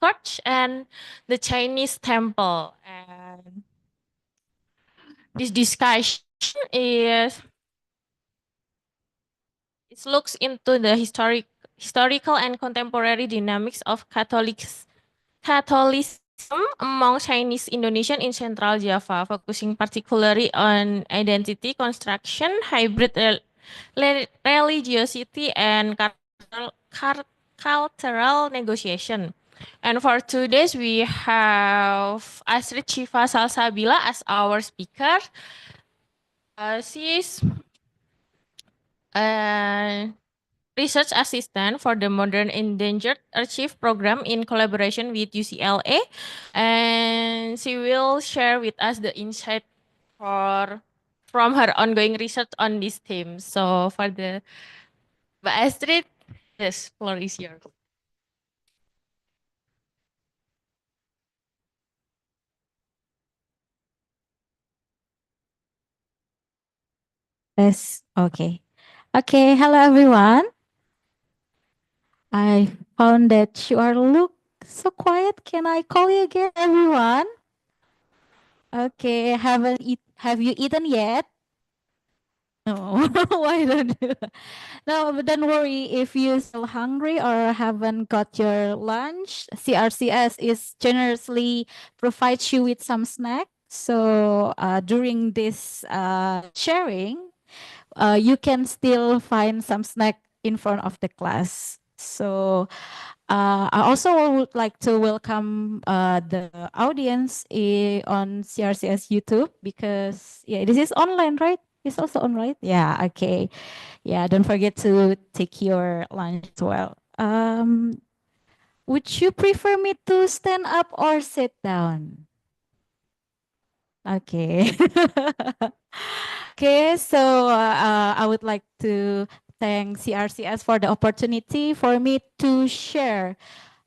church and the Chinese temple. And this discussion is it looks into the historical and contemporary dynamics of Catholicism among Chinese Indonesian in Central Java, focusing particularly on identity construction, hybrid religiosity, and cultural negotiation. And for today's, we have Astrid Shiva Salsabila as our speaker. She's a research assistant for the Modern Endangered Archive program in collaboration with UCLA, and she will share with us the insight for from her ongoing research on this theme. So for the Mbak Astrid, yes, floor is yours. Yes. Okay. Okay. Hello, everyone. I found that you are look so quiet. Can I call you again, everyone? Okay. Have you eaten yet? No. Why don't you? No, but don't worry if you're still hungry or haven't got your lunch. CRCS is generously provides you with some snack. So during this sharing, you can still find some snack in front of the class. So I also would like to welcome the audience on CRCS YouTube because yeah, this is online, right? It's also online. Yeah. Okay. Yeah. Don't forget to take your lunch as well. Would you prefer me to stand up or sit down? Okay. Okay, so I would like to thank CRCS for the opportunity for me to share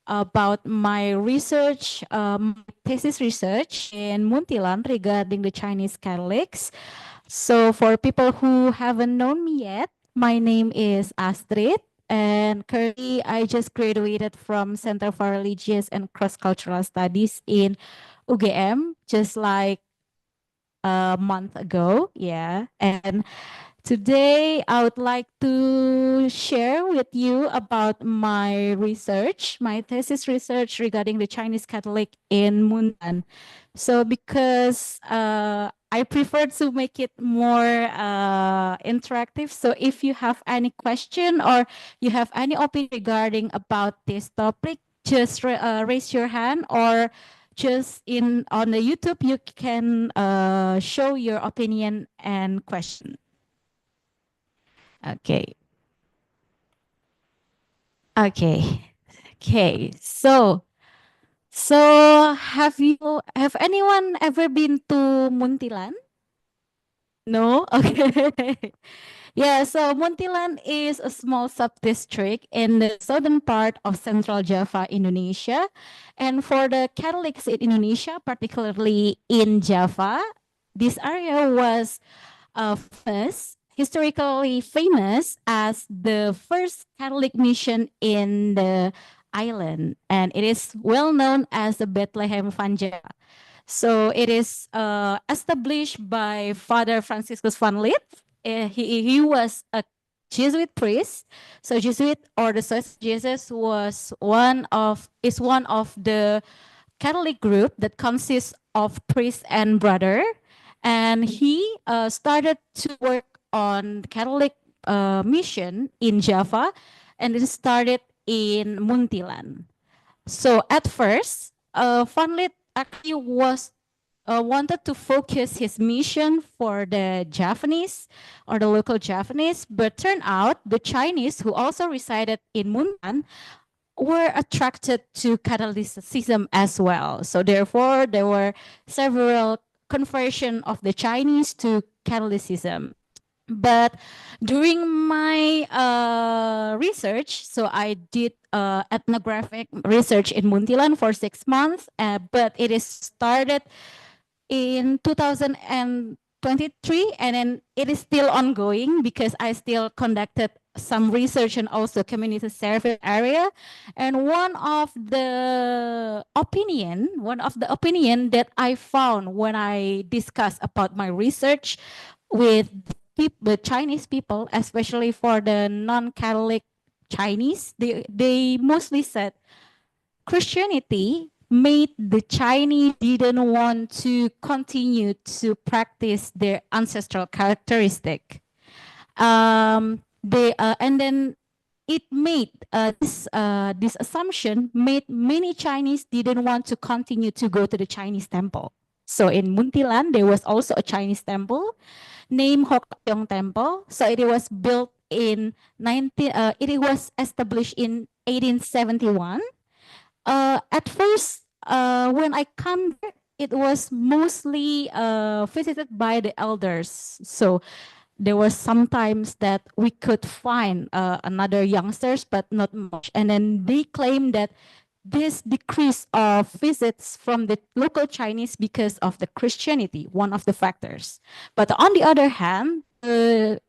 about my research, thesis research in Muntilan regarding the Chinese Catholics. So for people who haven't known me yet, my name is Astrid. And currently, I just graduated from Center for Religious and Cross-Cultural Studies in UGM, just like a month ago. Yeah. And today I would like to share with you about my research, my thesis research regarding the Chinese Catholic in Mundan. So because I prefer to make it more interactive. So if you have any question or you have any opinion regarding about this topic, just raise your hand or just in on the YouTube, you can show your opinion and question. Okay. Okay. Okay. So have anyone ever been to Muntilan? No? Okay. Yeah, so Muntilan is a small sub-district in the southern part of Central Java, Indonesia. And for the Catholics in Indonesia, particularly in Java, this area was historically famous as the first Catholic mission in the island. And it is well known as the Bethlehem Vanja. So it is established by Father Franciscus van Lith. He was a Jesuit priest. So Jesuit or the Society of Jesus is one of the Catholic group that consists of priest and brother, and he started to work on Catholic mission in Java, and it started in Muntilan. So at first, Van Lith actually was wanted to focus his mission for the Japanese or the local Japanese, but turned out the Chinese who also resided in Mundan were attracted to Catholicism as well. So therefore, there were several conversion of the Chinese to Catholicism. But during my research, so I did ethnographic research in Muntilan for 6 months, but it is started in 2023 and then it is still ongoing because I still conducted some research and also community service area. And one of the opinion that I found when I discussed about my research with the Chinese people, especially for the non-Catholic Chinese, they mostly said Christianity made the Chinese didn't want to continue to practice their ancestral characteristic. They and then it made this assumption made many Chinese didn't want to continue to go to the Chinese temple. So in Muntilan, there was also a Chinese temple named Hokkaido Temple. So it was built in 19. It was established in 1871. At first, when I come there, it was mostly visited by the elders. So there were sometimes that we could find another youngsters, but not much. And then they claim that this decrease of visits from the local Chinese because of the Christianity, one of the factors. But on the other hand, the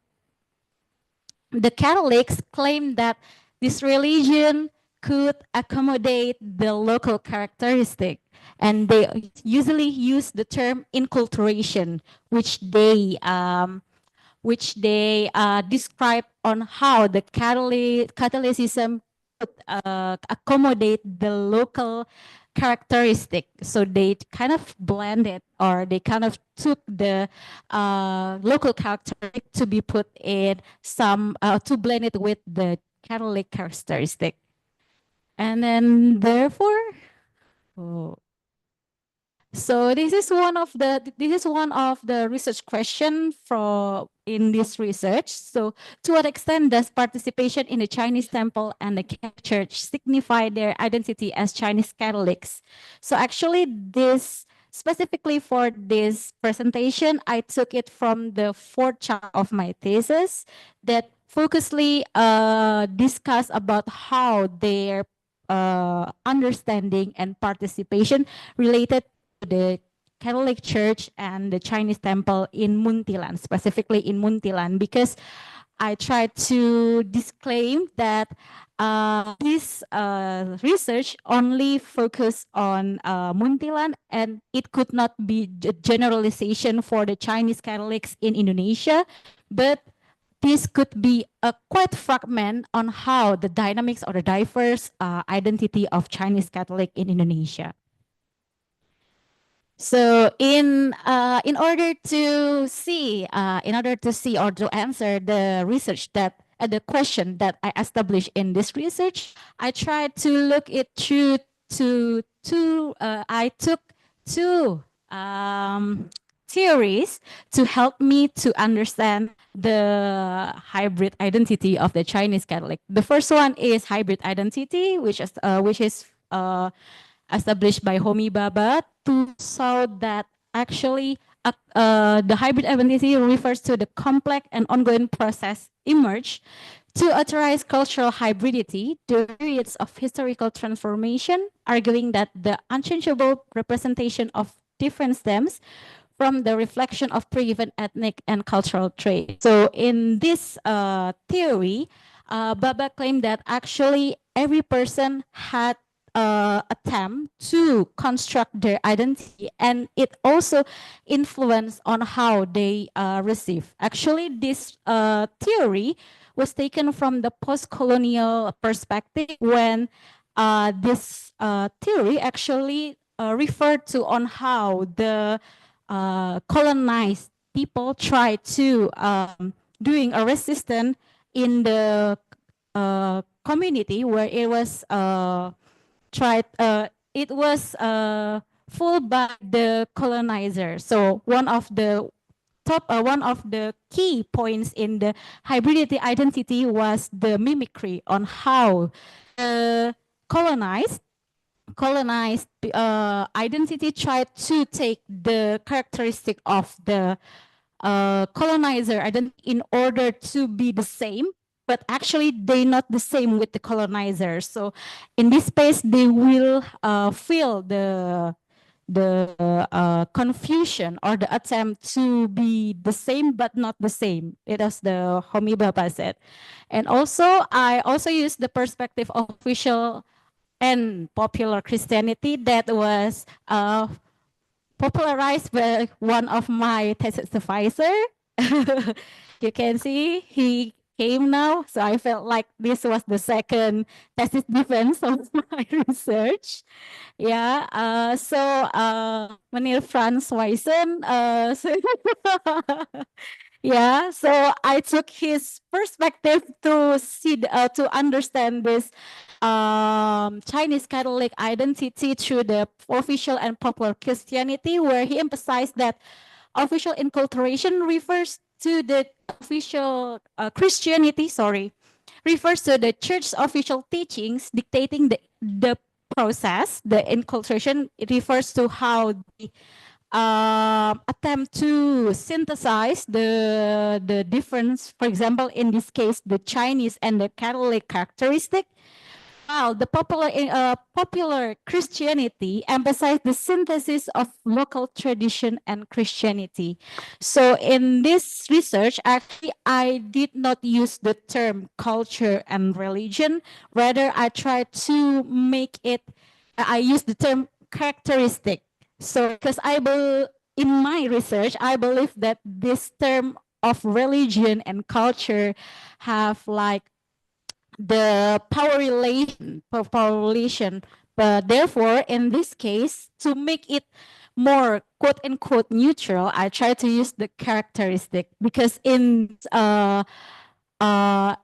Catholics claim that this religion could accommodate the local characteristic. And they usually use the term inculturation, which they describe on how the Catholicism could accommodate the local characteristic. So they kind of blended, or they kind of took the local characteristic to be put in some to blend it with the Catholic characteristic. And then therefore, oh, so this is one of the research question for in this research. So to what extent does participation in the Chinese temple and the Catholic Church signify their identity as Chinese Catholics? So actually this specifically for this presentation, I took it from the fourth chapter of my thesis that focusedly discuss about how their understanding and participation related the Catholic Church and the Chinese temple in Muntilan, specifically in Muntilan, because I tried to disclaim that this research only focused on Muntilan, and it could not be a generalization for the Chinese Catholics in Indonesia, but this could be a quite fragment on how the dynamics or the diverse identity of Chinese Catholic in Indonesia. So in order to see or to answer the research that the question that I established in this research, I tried to look it through I took two theories to help me to understand the hybrid identity of the Chinese Catholic. The first one is hybrid identity, which is established by Homi Bhabha to show that actually the hybrid identity refers to the complex and ongoing process emerged to authorize cultural hybridity during periods of historical transformation, arguing that the unchangeable representation of different stems from the reflection of pre-event ethnic and cultural traits. So in this theory, Baba claimed that actually every person had attempt to construct their identity, and it also influenced on how they receive. Actually, this theory was taken from the post-colonial perspective when this theory actually referred to on how the colonized people try to doing a resistance in the community where it was full by the colonizer. So one of the key points in the hybridity identity was the mimicry on how colonized identity tried to take the characteristic of the colonizer identity in order to be the same, but actually they're not the same with the colonizer. So in this space, they will feel confusion or the attempt to be the same but not the same. It is the Homi Baba said. And also, I also use the perspective of official and popular Christianity that was popularized by one of my thesis advisor. You can see he came now, so I felt like this was the second thesis defense of my research. Yeah, Meneer Franz Weissen, yeah, so I took his perspective to see, to understand this Chinese Catholic identity through the official and popular Christianity, where he emphasized that official enculturation refers to the official Christianity, sorry, refers to the church's official teachings dictating the process. The enculturation, it refers to how the attempt to synthesize the difference, for example, in this case, the Chinese and the Catholic characteristic, while the popular Christianity emphasized the synthesis of local tradition and Christianity. So in this research, actually, I did not use the term culture and religion. Rather, I tried to make it, I used the term characteristic. So because in my research, I believe that this term of religion and culture have like the power relation, but therefore in this case, to make it more quote unquote neutral, I try to use the characteristic, because in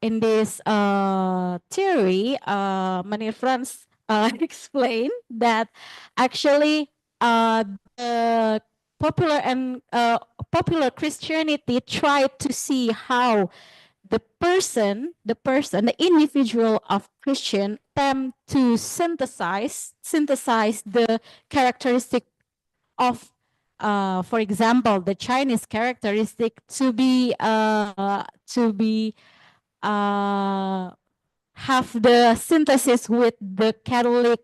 this theory, Mani Franz explained that actually the popular and popular Christianity tried to see how the individual of Christian attempt to synthesize the characteristic of, for example, the Chinese characteristic to be uh, have the synthesis with the Catholic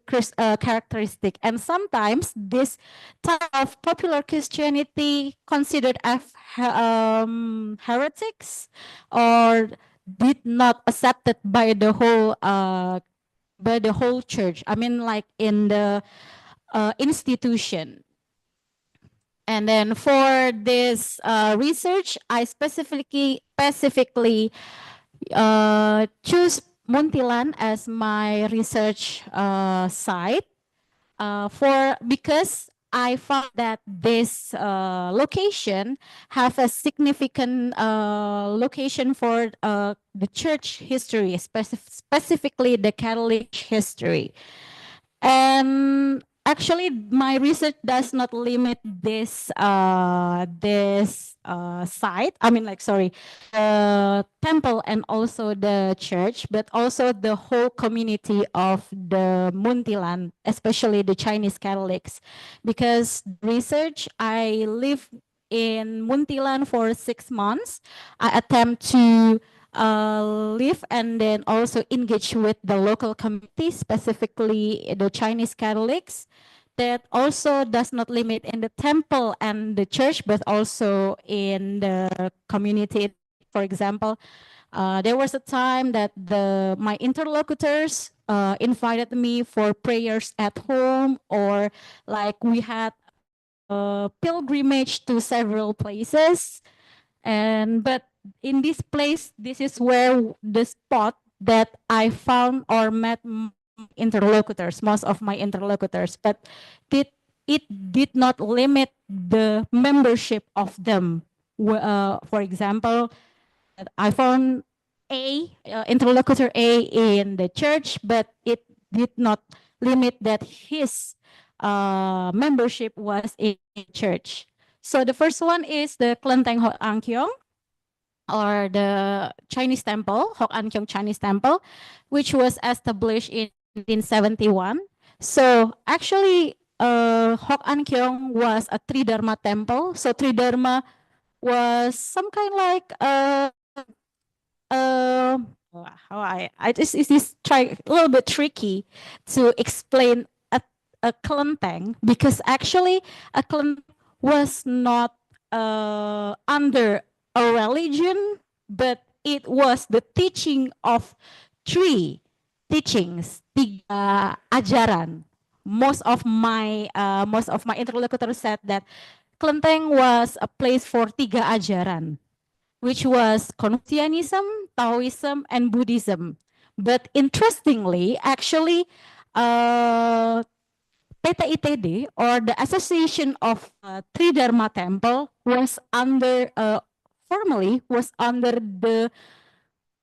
characteristic. And sometimes this type of popular Christianity considered as heretics, or did not accepted by the whole church. I mean, like in the institution. And then for this research, I specifically choose Muntilan as my research site because I found that this location have a significant location for the church history, specifically the Catholic history. And actually, my research does not limit this site. I mean, like, sorry, temple and also the church, but also the whole community of the Muntilan, especially the Chinese Catholics, because research, I live in Muntilan for 6 months. I attempt to live and then also engage with the local community, specifically the Chinese Catholics. That also does not limit in the temple and the church, but also in the community. For example, there was a time that my interlocutors invited me for prayers at home, or like we had a pilgrimage to several places. But in this place, this is where the spot that I found or met interlocutors, most of my interlocutors, but it did not limit the membership of them. For example, I found interlocutor A in the church, but it did not limit that his membership was in church. So the first one is the Klenteng Hot Angkyong, or the Chinese temple, Hok An Kyong Chinese temple, which was established in 1971. So actually, Hok An Kyong was a Tridharma temple. So Tridharma was some kind like uh, how I this is try a little bit tricky to explain a kelenteng because actually a kelenteng was not under a religion, but it was the teaching of three teachings, tiga ajaran. Most of my interlocutors said that kelenteng was a place for tiga ajaran, which was Confucianism, Taoism, and Buddhism. But interestingly, actually, PTITD, or the Association of Tridharma Temple, was under formally was under the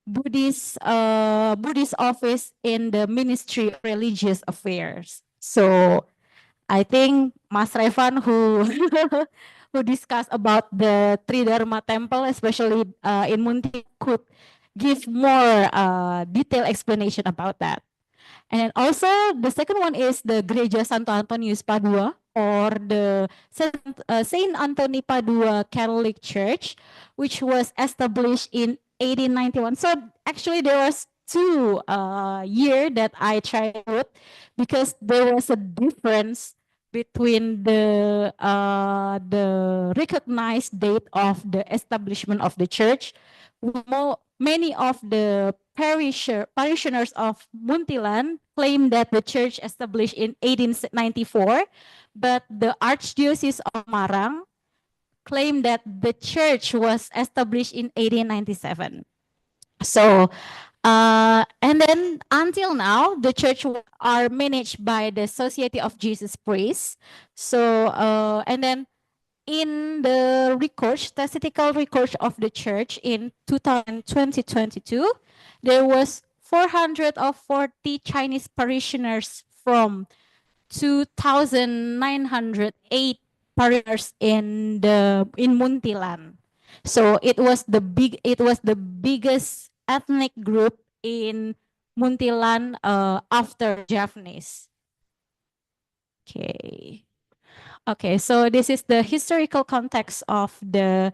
Buddhist office in the Ministry of Religious Affairs. So I think Mas Revan, who who discussed about the Tridharma Temple, especially in Munti, could give more detailed explanation about that. And then also the second one is the Gereja Santo Antonius Padua, or the Saint Anthony Padua Catholic Church, which was established in 1891. So actually there was two year that I tried out because there was a difference between the recognized date of the establishment of the church. Many of the parishioners of Muntilan claim that the church established in 1894, but the Archdiocese of Marang claimed that the church was established in 1897. So, and then until now, the church are managed by the Society of Jesus Priests. So, and then in the record, statistical record of the church in 2022, there was 440 Chinese parishioners from 2,908 parishioners in Muntilan. So it was the biggest ethnic group in Muntilan after Javanese. Okay, so this is the historical context of the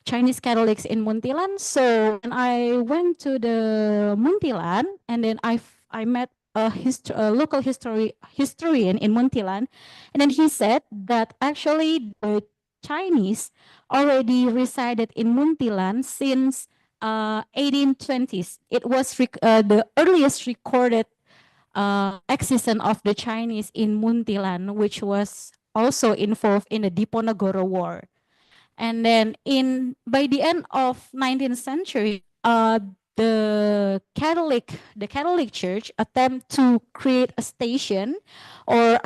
Chinese Catholics in Muntilan. So when I went to the Muntilan, and then I met a local historian in Muntilan, and then he said that actually the Chinese already resided in Muntilan since 1820s. It was the earliest recorded existence of the Chinese in Muntilan, which was also involved in the Diponegoro War. And then by the end of 19th century, the Catholic Church attempt to create a station or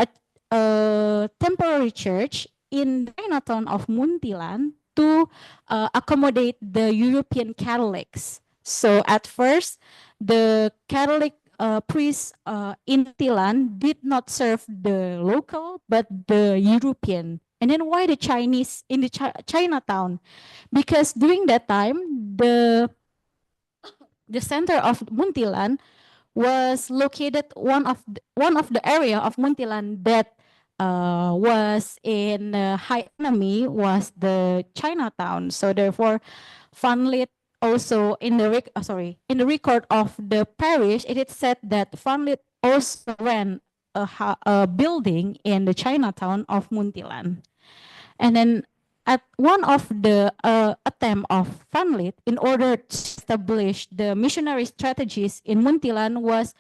a temporary church in the Chinatown of Muntilan to accommodate the European Catholics. So at first, the Catholic priests in Muntilan did not serve the local but the European. And then why the Chinese in the Chinatown? Because during that time, the center of Muntilan was located one of the area of Muntilan that was in high enemy was the Chinatown. So therefore, Fanlit also in the in the record of the parish, it is said that Fanlit also ran a building in the Chinatown of Muntilan. And then at one of the attempt of Fanlit in order to establish the missionary strategies in Muntilan was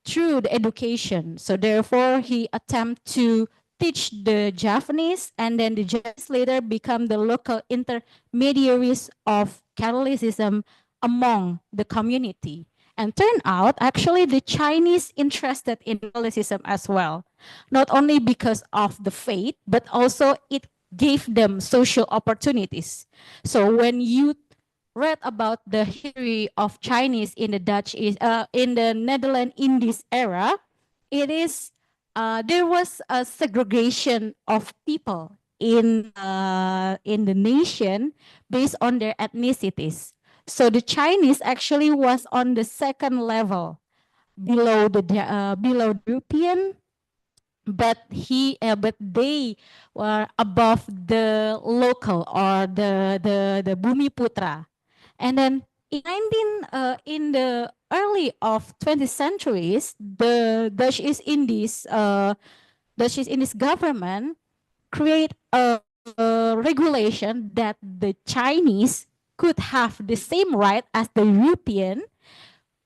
through the education. So therefore, he attempt to teach the Javanese, and then the Javanese later become the local intermediaries of Catholicism among the community. And turn out, actually, the Chinese interested in Catholicism as well, not only because of the faith, but also it gave them social opportunities. So when you read about the history of Chinese in the in the Netherlands in this era, it is there was a segregation of people in the nation based on their ethnicities. So the Chinese actually was on the second level below the European, but they were above the local or the Bumiputra. And then in the early of 20th centuries, the Dutch East Indies she's in this government, create a regulation that the Chinese could have the same right as the European,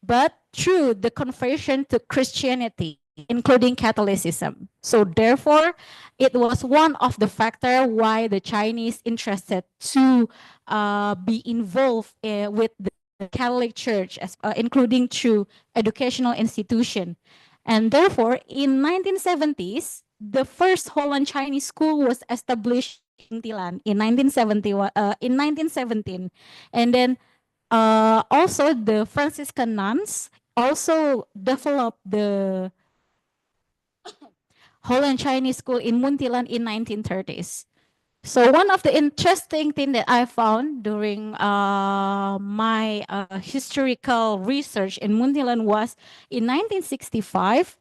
but through the conversion to Christianity, including Catholicism. So therefore, it was one of the factor why the Chinese interested to be involved with the Catholic Church, including through educational institution. And therefore, in 1970s, the first Holland Chinese school was established in Muntilan in 1971, in 1917. And then also, the Franciscan nuns also developed the Holland Chinese school in Muntilan in 1930s. So one of the interesting thing that I found during my historical research in Muntilan was in 1965,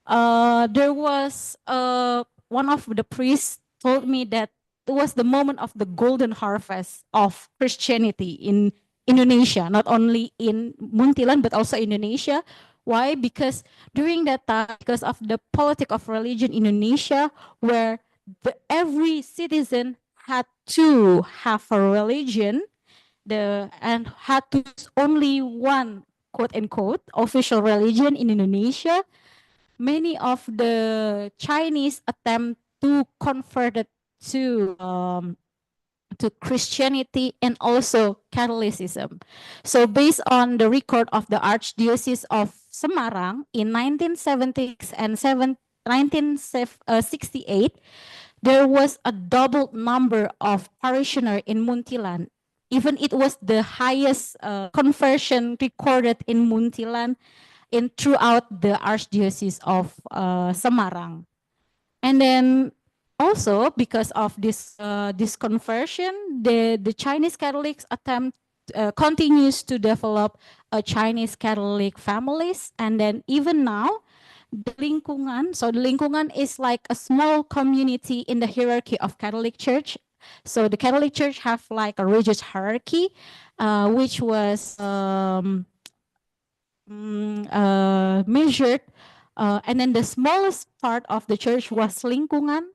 there was one of the priests told me that it was the moment of the golden harvest of Christianity in Indonesia, not only in Muntilan but also Indonesia. Why? Because during that time, because of the politic of religion in Indonesia, where every citizen had to have a religion, and had to use only one quote unquote official religion in Indonesia, many of the Chinese attempt to convert it to Christianity and also Catholicism. So based on the record of the Archdiocese of Semarang in 1976 and 1968, there was a double number of parishioner in Muntilan. Even it was the highest conversion recorded in Muntilan in throughout the Archdiocese of Semarang. And then also because of this conversion, the Chinese Catholics attempt continues to develop a Chinese Catholic families, and then even now the lingkungan. So the lingkungan is like a small community in the hierarchy of Catholic Church. So the Catholic Church have like a religious hierarchy, which was measured, and then the smallest part of the church was lingkungan.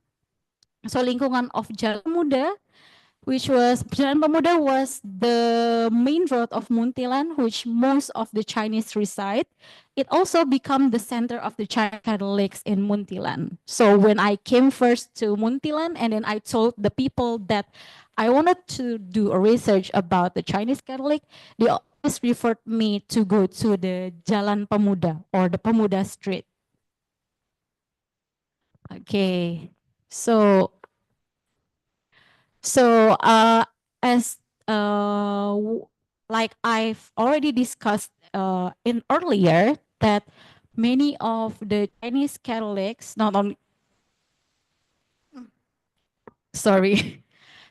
So lingkungan of Jalan Pemuda, which was Jalan Pemuda was the main road of Muntilan, which most of the Chinese reside. It also became the center of the Chinese Catholics in Muntilan. So when I came first to Muntilan, and then I told the people that I wanted to do a research about the Chinese Catholic, they always referred me to go to the Jalan Pemuda or the Pemuda Street. Okay, so as like I've already discussed in earlier, that many of the Chinese Catholics, not only, sorry,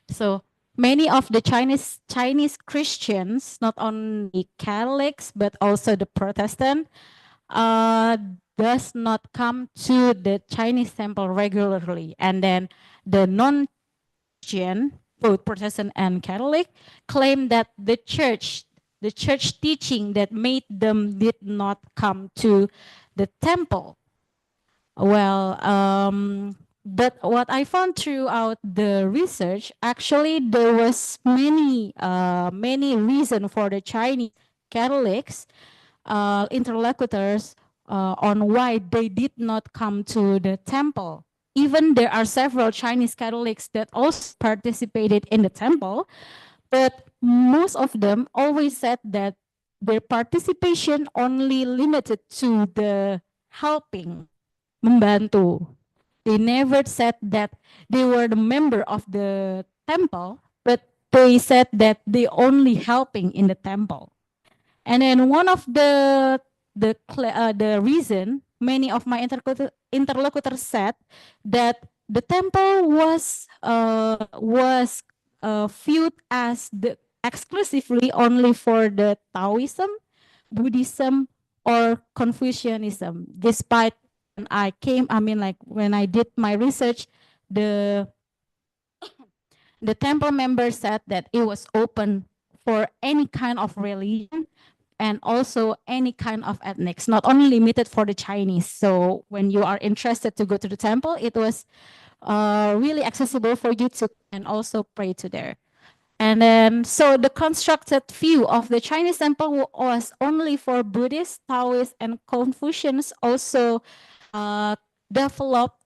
so many of the Chinese Christians, not only Catholics but also the Protestant, does not come to the Chinese temple regularly, and then the non-Christian, both Protestant and Catholic, claim that the church teaching that made them did not come to the temple. Well, but what I found throughout the research, actually there was many reason for the Chinese Catholics interlocutors on why they did not come to the temple. Even there are several Chinese Catholics that also participated in the temple, but most of them always said that their participation only limited to the helping, membantu. They never said that they were the member of the temple, but they said that they only helping in the temple. And then one of the reason many of my interlocutors said that the temple was viewed as the exclusively only for the Taoism, Buddhism, or Confucianism. Despite when when I did my research, the temple member said that it was open for any kind of religion, and also any kind of ethnics, not only limited for the Chinese. So when you are interested to go to the temple, it was really accessible for you to and also pray to there. And then, so the constructed view of the Chinese temple was only for Buddhists, Taoists, and Confucians. Also, uh, developed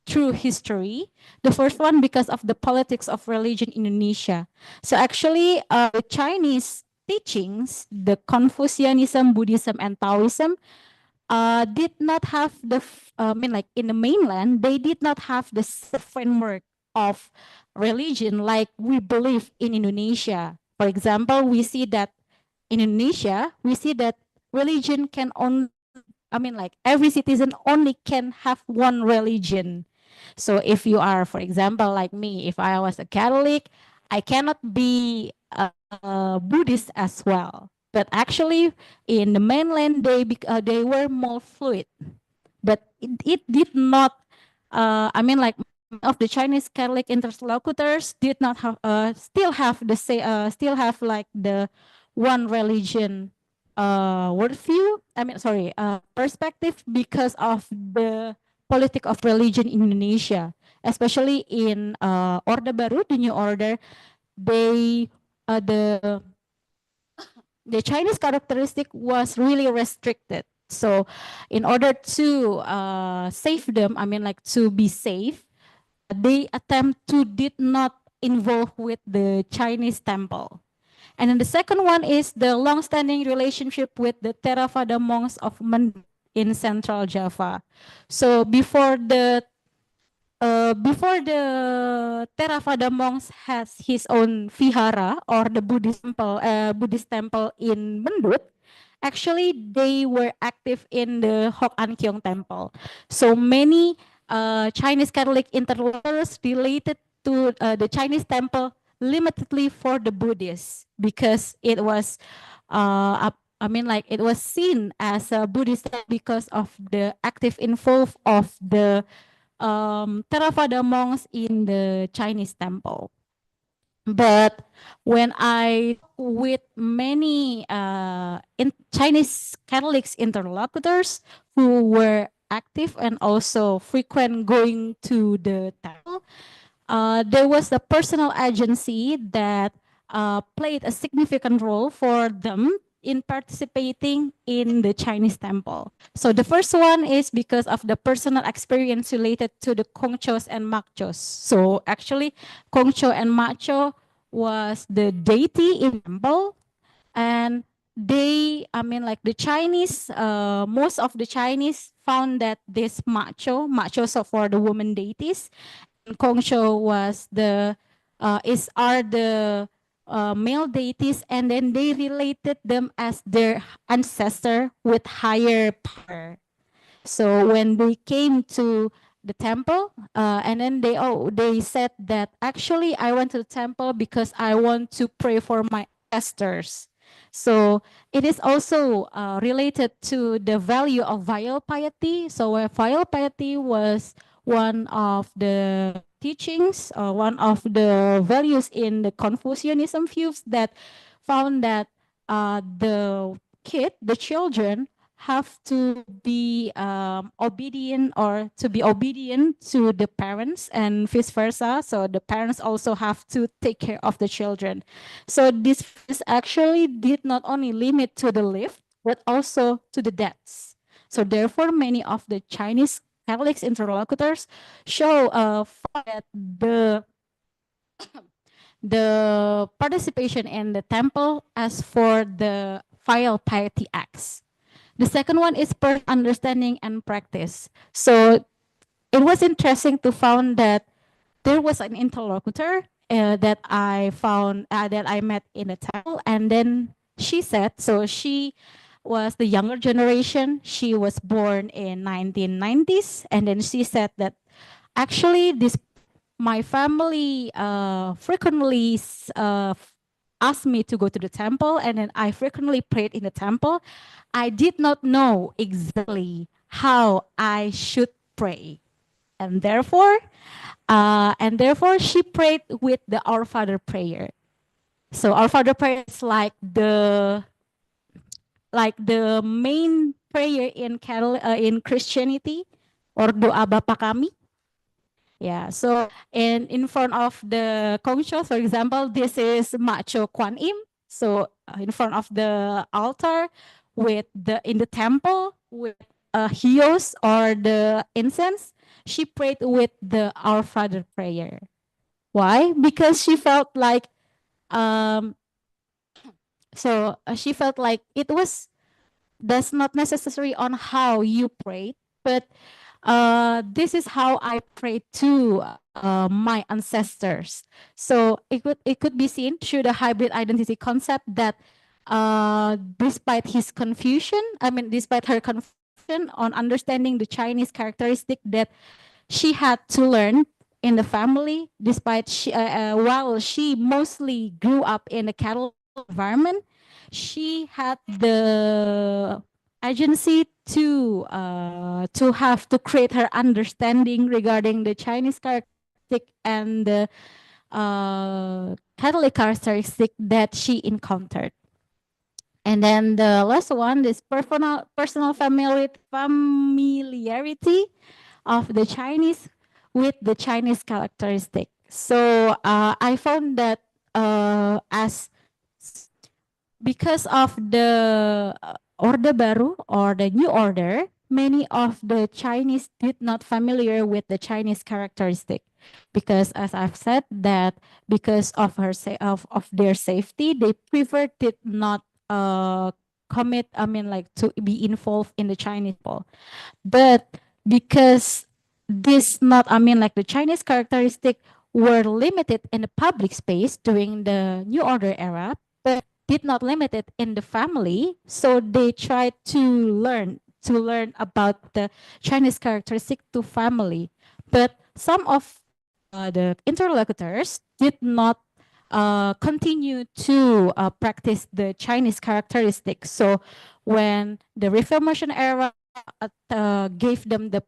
through history. The first one because of the politics of religion in Indonesia. So actually, the Chinese teachings, the Confucianism, Buddhism, and Taoism, did not have I mean, like in the mainland, they did not have the framework of religion like we believe in Indonesia. For example, we see that in Indonesia, we see that religion can only, I mean, like every citizen only can have one religion. So if you are, for example, like me, if I was a Catholic, I cannot be a Buddhist as well. But actually, in the mainland, they were more fluid. But it did not. I mean, like of the Chinese Catholic interlocutors did not have still have like the one religion worldview. I mean, sorry, perspective because of the politic of religion in Indonesia, especially in Orde Baru, the new order. They the Chinese characteristic was really restricted. So, in order to save them, I mean, like to be safe, they attempt to did not involve with the Chinese temple. And then the second one is the long-standing relationship with the Theravada monks of Mendut in Central Java. So before the Theravada monks has his own vihara or the Buddhist temple in Mendut, actually they were active in the Hok An Kiong temple. So many Chinese Catholic interlocutors related to the Chinese temple limitedly for the Buddhists because it was, I mean, like it was seen as a Buddhist because of the active involve of the Theravada monks in the Chinese temple. But when I talk with many Chinese Catholics interlocutors who were active and also frequent going to the temple, there was a personal agency that played a significant role for them in participating in the Chinese temple. So the first one is because of the personal experience related to the Kongchos and Makchos. So actually, Kongcho and Makcho was the deity in the temple, and I mean, like the Chinese, most of the Chinese found that this Macho, so for the woman deities, Kongsho was are the male deities, and then they related them as their ancestor with higher power. So when they came to the temple, and then they said that actually I went to the temple because I want to pray for my ancestors. So it is also related to the value of filial piety. So filial piety was one of the teachings, one of the values in the Confucianism views that found that the children have to be obedient or to be obedient to the parents and vice versa. So the parents also have to take care of the children. So this actually did not only limit to the live, but also to the deaths. So therefore, many of the Chinese Catholics interlocutors show that the participation in the temple as for the filial piety acts. The second one is per understanding and practice. So it was interesting to find that there was an interlocutor that I found that I met in the temple, and then she said, so she was the younger generation. She was born in 1990s, and then she said that actually this my family frequently asked me to go to the temple, and then I frequently prayed in the temple. I did not know exactly how I should pray, and therefore she prayed with the Our Father prayer. So Our Father prayer is like the main prayer in Christianity, or doa Bapa kami. Yeah. So in front of the Kongshos, for example, this is Macho Kwan Im. So in front of the altar, with the in the temple with hios or the incense, she prayed with the Our Father prayer. Why? Because she felt like um she felt like it was that's not necessary on how you pray, but this is how I pray to my ancestors. So it could be seen through the hybrid identity concept that despite her confusion on understanding the Chinese characteristic that she had to learn in the family, while she mostly grew up in a Catholic environment, she had the agency to have to create her understanding regarding the Chinese characteristic and the Catholic characteristic that she encountered. And then the last one is personal familiarity of the Chinese with the Chinese characteristic. So I found that as because of the Orde Baru or the New Order, many of the Chinese did not familiar with the Chinese characteristic, because as I've said that because of of their safety, they preferred did not commit. I mean, like to be involved in the Chinese people. But because this not, I mean, like the Chinese characteristic were limited in the public space during the New Order era, but did not limit it in the family. So they tried to learn about the Chinese characteristic to family. But some of the interlocutors did not continue to practice the Chinese characteristic. So when the Reformation era gave them the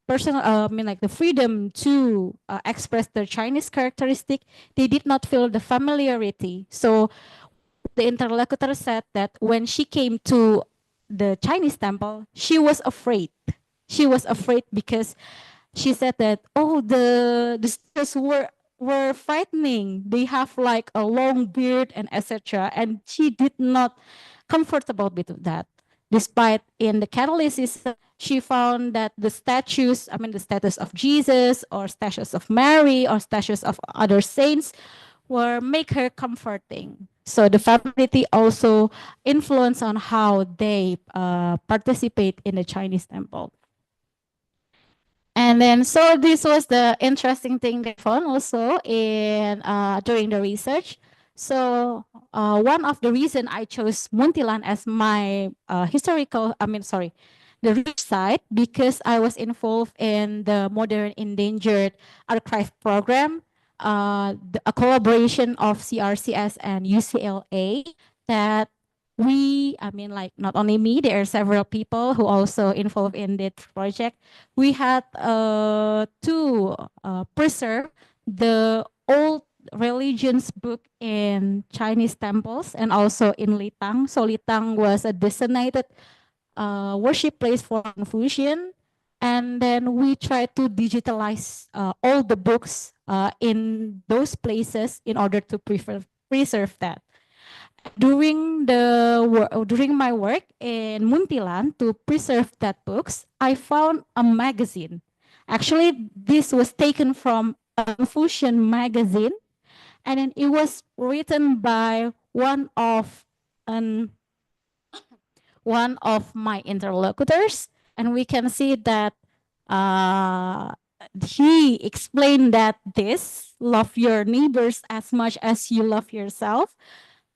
personal, the freedom to express their Chinese characteristic, they did not feel the familiarity. So the interlocutor said that when she came to the Chinese temple, she was afraid. She was afraid because she said that, oh, the sisters were frightening. They have like a long beard and etc. And she did not comfortable with that. Despite in the Catholicism, she found that the statues, I mean the status of Jesus or statues of Mary or statues of other saints were make her comforting. So the family also influence on how they participate in the Chinese temple. And then, so this was the interesting thing that I found also in during the research. So one of the reason I chose Muntilan as my the research site, because I was involved in the Modern Endangered Archive Program, a collaboration of CRCS and UCLA that not only me, there are several people who also involved in this project. We had to preserve the old religions book in Chinese temples and also in Litang. So Litang was a designated worship place for Confucian. And then we try to digitalize all the books in those places in order to preserve that. During my work in Muntilan to preserve that books, I found a magazine. Actually, this was taken from a Confucian magazine, and then it was written by um, one of my interlocutors, and we can see that uh, he explained that this love your neighbors as much as you love yourself.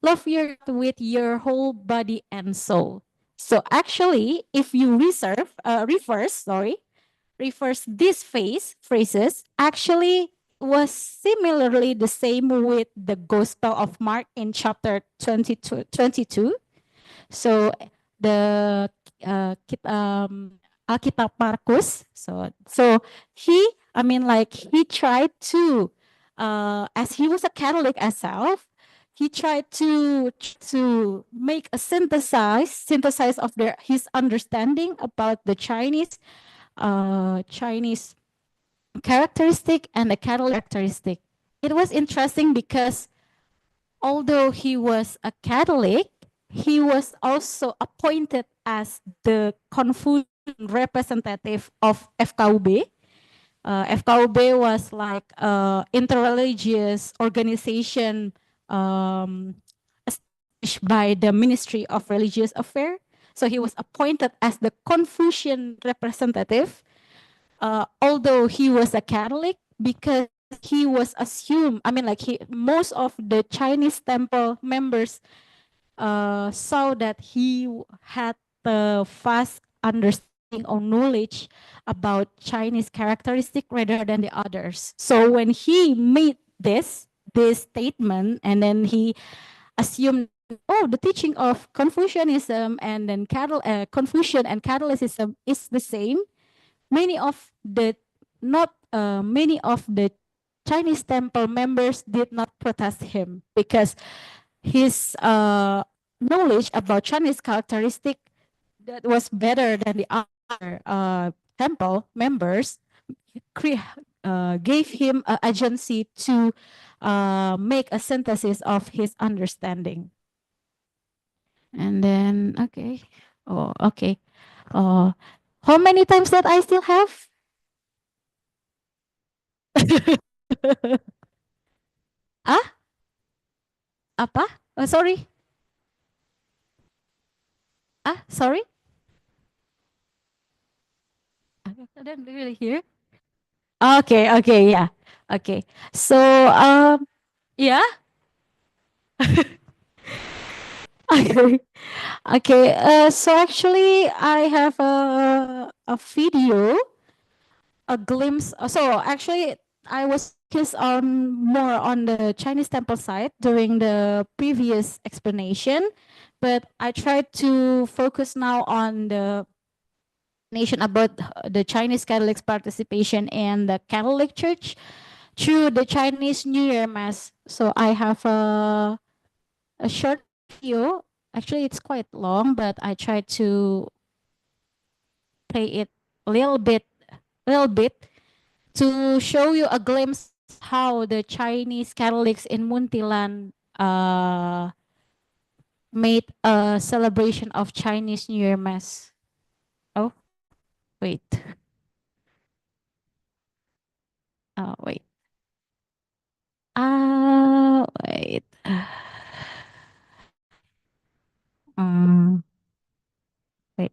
Love your with your whole body and soul. So actually, if you refers these phrases, actually was similarly the same with the Gospel of Mark in chapter 22. So the Alkitab Markus. So he tried to, as he was a Catholic as self, he tried to make a synthesize of his understanding about the Chinese characteristic and the Catholic characteristic. It was interesting because although he was a Catholic, he was also appointed as the Confucian representative of FKUB. FKUB was like interreligious organization established by the Ministry of Religious Affairs. So he was appointed as the Confucian representative, although he was a Catholic, because he was assumed. I mean, like most of the Chinese temple members saw that he had the vast understanding or knowledge about Chinese characteristic rather than the others. So when he made this statement, and then he assumed, oh, the teaching of Confucianism and then Confucian and Catholicism is the same. Many of the not many of the Chinese temple members did not protest him because his knowledge about Chinese characteristic that was better than the other temple members gave him an agency to make a synthesis of his understanding. And then, okay. Oh, okay. Uh, how many times that I still have? Ah, apa? Sorry. Ah, sorry. I didn't really hear. Okay, okay, yeah. Okay. So, yeah. Okay. Okay. So actually, I have a video, a glimpse. So actually, I was focused on more on the Chinese temple side during the previous explanation, but I tried to focus now on the nation about the Chinese Catholics participation in the Catholic Church through the Chinese New Year Mass. So I have a short video. Actually, it's quite long, but I tried to play it a little bit to show you a glimpse how the Chinese Catholics in Muntilan made a celebration of Chinese New Year Mass. Oh, wait. Wait. Wait. Um, wait.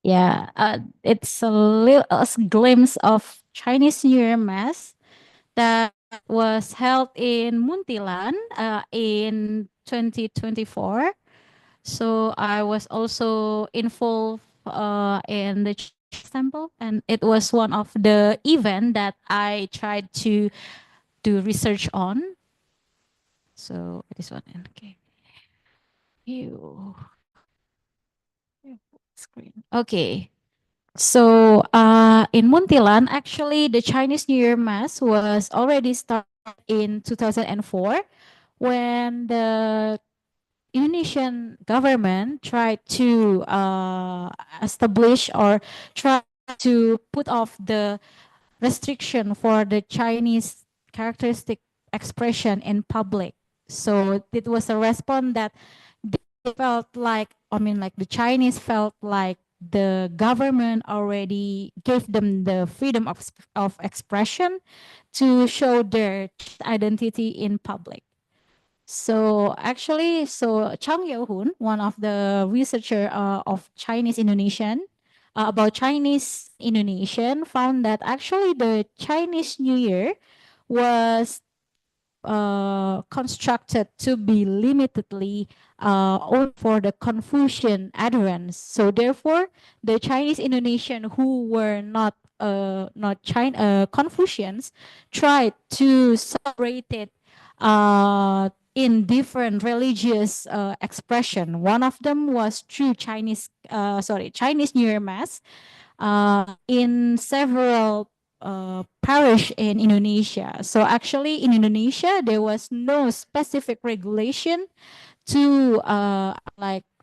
Yeah, it's a little a glimpse of Chinese New Year mass that was held in Muntilan in 2024. So I was also involved in the Chinese temple, and it was one of the event that I tried to do research on. So this one, okay. You screen. Okay. So in Muntilan, actually, the Chinese New Year Mass was already started in 2004 when the Indonesian government tried to establish or try to put off the restriction for the Chinese characteristic expression in public. So it was a response that they felt like, I mean, like the Chinese felt like the government already gave them the freedom of expression to show their identity in public. So actually, so Chang Yo-hoon, one of the researcher of Chinese Indonesian, about Chinese Indonesian, found that actually the Chinese New Year was constructed to be limitedly only for the Confucian adherents. So therefore, the Chinese Indonesian who were not China Confucians tried to celebrate it in different religious expression. One of them was through Chinese New Year Mass in several parish in Indonesia. So actually in Indonesia there was no specific regulation to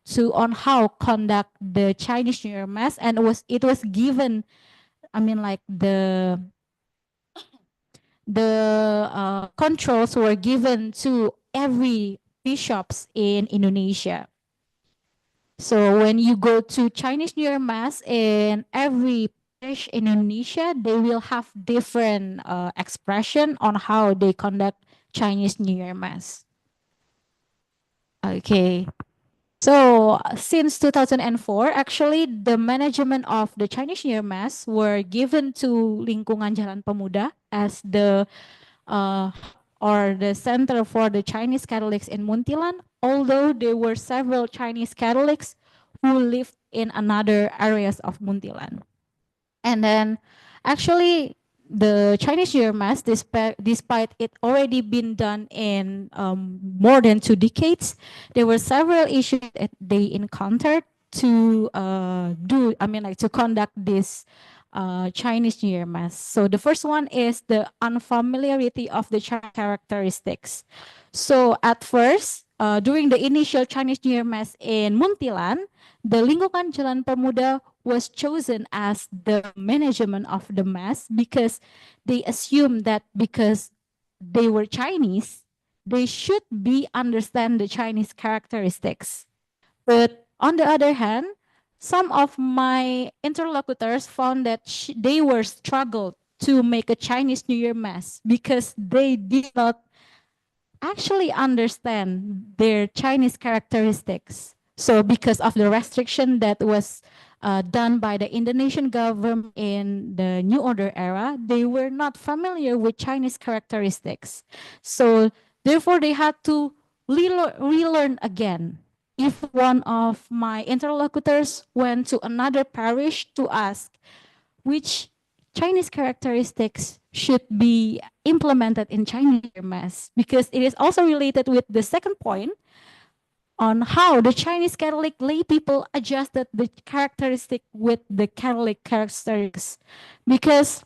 to on how conduct the Chinese New Year Mass, and it was given, I mean, like the controls were given to every bishops in Indonesia. So when you go to Chinese New Year Mass in every parish in Indonesia, they will have different expression on how they conduct Chinese New Year Mass. Okay. So since 2004, actually the management of the Chinese New Year Mass were given to Lingkungan Jalan Pemuda as the or the center for the Chinese Catholics in Muntilan, although there were several Chinese Catholics who lived in another areas of Muntilan. And then actually the Chinese New Year Mass, despite it already been done in more than 2 decades, there were several issues that they encountered to to conduct this Chinese New Year Mass. So the first one is the unfamiliarity of the Chinese characteristics. So at first, during the initial Chinese New Year Mass in Muntilan, the Lingkungan Jalan Pemuda was chosen as the management of the mass because they assumed that because they were Chinese, they should be understand the Chinese characteristics. But on the other hand, some of my interlocutors found that they were struggled to make a Chinese New Year mass because they did not actually understand their Chinese characteristics. So because of the restriction that was done by the Indonesian government in the New Order era, they were not familiar with Chinese characteristics. So therefore, they had to relearn again. If one of my interlocutors went to another parish to ask which Chinese characteristics should be implemented in Chinese Mass, because it is also related with the second point on how the Chinese Catholic lay people adjusted the characteristic with the Catholic characteristics. Because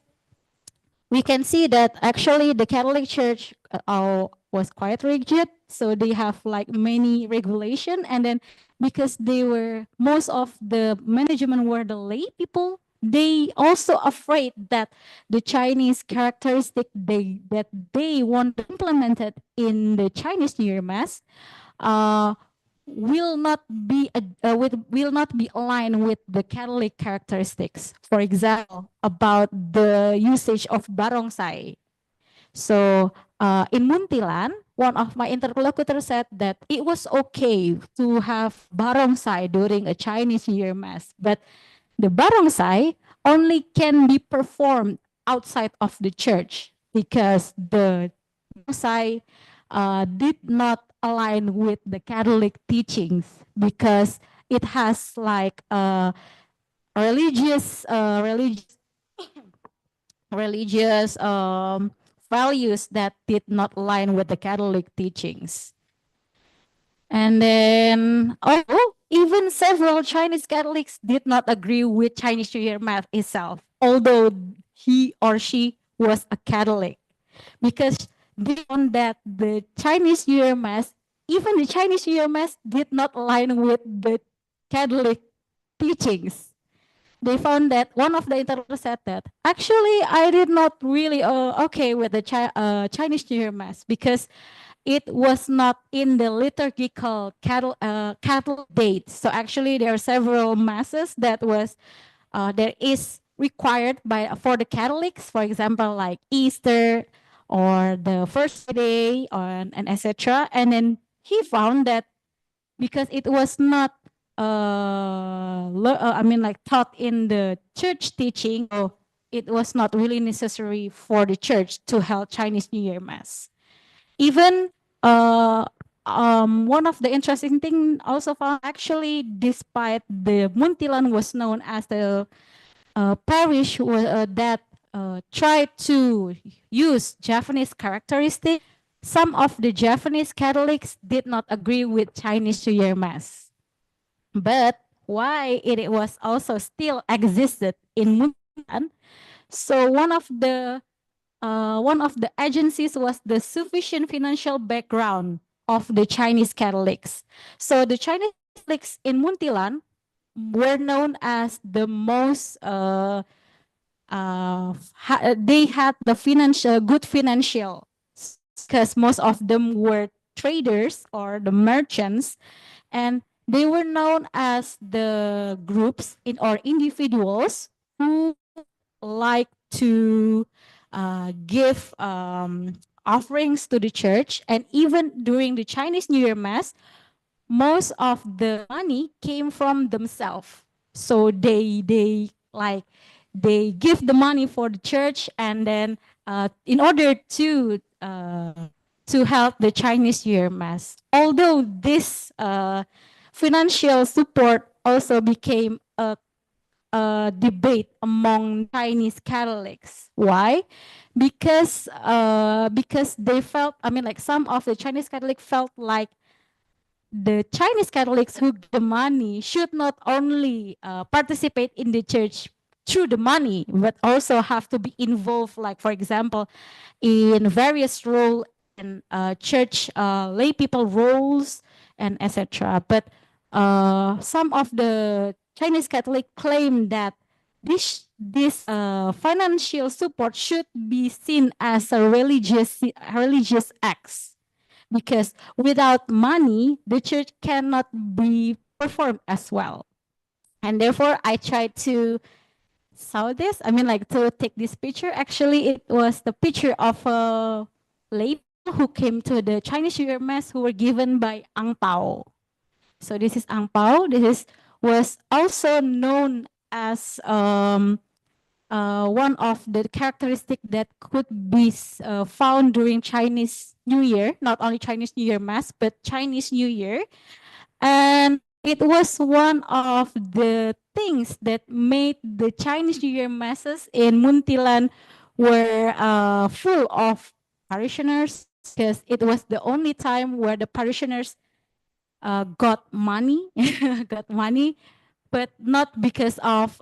we can see that actually the Catholic Church was quite rigid, so they have like many regulation, and then because they were most of the management were the lay people, they also afraid that the Chinese characteristic they want implemented in the Chinese New Year Mass uh, will not be aligned with the Catholic characteristics. For example, about the usage of barongsai. So in Muntilan, one of my interlocutors said that it was okay to have barongsai during a Chinese New Year Mass, but the barongsai only can be performed outside of the church because the barongsai did not align with the Catholic teachings because it has like religious religious values that did not align with the Catholic teachings. And then, oh, even several Chinese Catholics did not agree with Chinese New Year Mass itself, although he or she was a Catholic, because they found that the Chinese New Year Mass, even the Chinese New Year Mass, did not align with the Catholic teachings. They found that one of the interpreters said that actually I did not really okay with the Chinese New Year Mass because it was not in the liturgical Catholic date. So actually, there are several masses that was there is required by for the Catholics, for example, like Easter or the First Friday, and etc. And then he found that because it was not I mean like taught in the church teaching, so it was not really necessary for the church to hold Chinese New Year Mass. Even one of the interesting thing also found actually, despite the Muntilan was known as the parish that tried to use Japanese characteristic, some of the Japanese Catholics did not agree with Chinese New Year Mass. But why it was also still existed in Muntilan? So one of the agencies was the sufficient financial background of the Chinese Catholics. So the Chinese Catholics in Muntilan were known as the most they had the financial good financial because most of them were traders or the merchants, and they were known as the groups in or individuals who like to give offerings to the church. And even during the Chinese New Year Mass, most of the money came from themselves. So they give the money for the church, and then in order to help the Chinese New Year Mass. Although this financial support also became a debate among Chinese Catholics. Why? Because they felt, I mean, like some of the Chinese Catholic felt like the Chinese Catholics who give the money should not only participate in the church through the money, but also have to be involved, like for example, in various role in church lay people roles and etc. But some of the Chinese Catholic claim that this financial support should be seen as a religious acts, because without money, the church cannot be performed as well. And therefore, I tried to saw this. I mean, like to take this picture. Actually, it was the picture of a lady who came to the Chinese New Year Mass who were given by Ang Pao. So this is Ang Pao. This is was also known as one of the characteristic that could be found during Chinese New Year, not only Chinese New Year Mass, but Chinese New Year. And it was one of the things that made the Chinese New Year Masses in Muntilan were full of parishioners, because it was the only time where the parishioners got money, got money, but not because of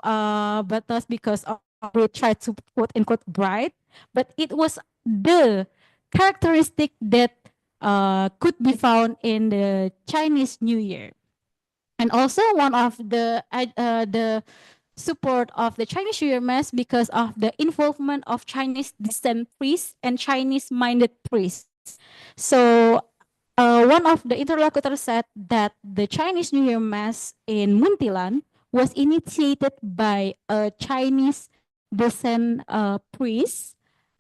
they tried to quote unquote bribe, but it was the characteristic that could be found in the Chinese New Year. And also one of the support of the Chinese New Year Mass because of the involvement of Chinese descent priests and Chinese minded priests. So one of the interlocutors said that the Chinese New Year Mass in Muntilan was initiated by a Chinese descent priest,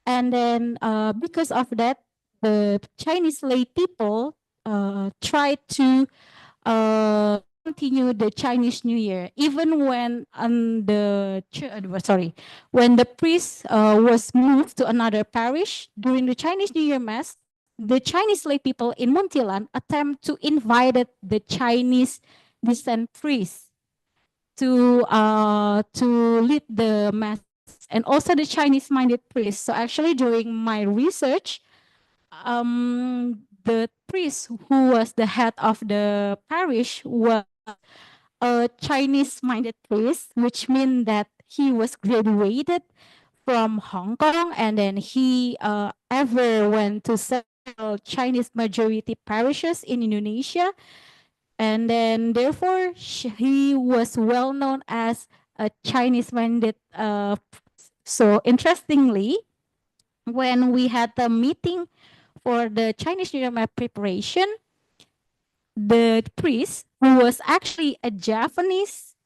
and then because of that, the Chinese lay people tried to continue the Chinese New Year, even when when the priest was moved to another parish during the Chinese New Year Mass, the Chinese lay people in Muntilan attempt to invite the Chinese descent priest to lead the masses, and also the Chinese minded priest. So actually, during my research, the priest who was the head of the parish was a Chinese minded priest, which means that he was graduated from Hong Kong, and then he ever went to several Chinese majority parishes in Indonesia, and then therefore he was well known as a Chinese minded. So interestingly, when we had the meeting for the Chinese New Year map preparation, the priest, who was actually a Japanese,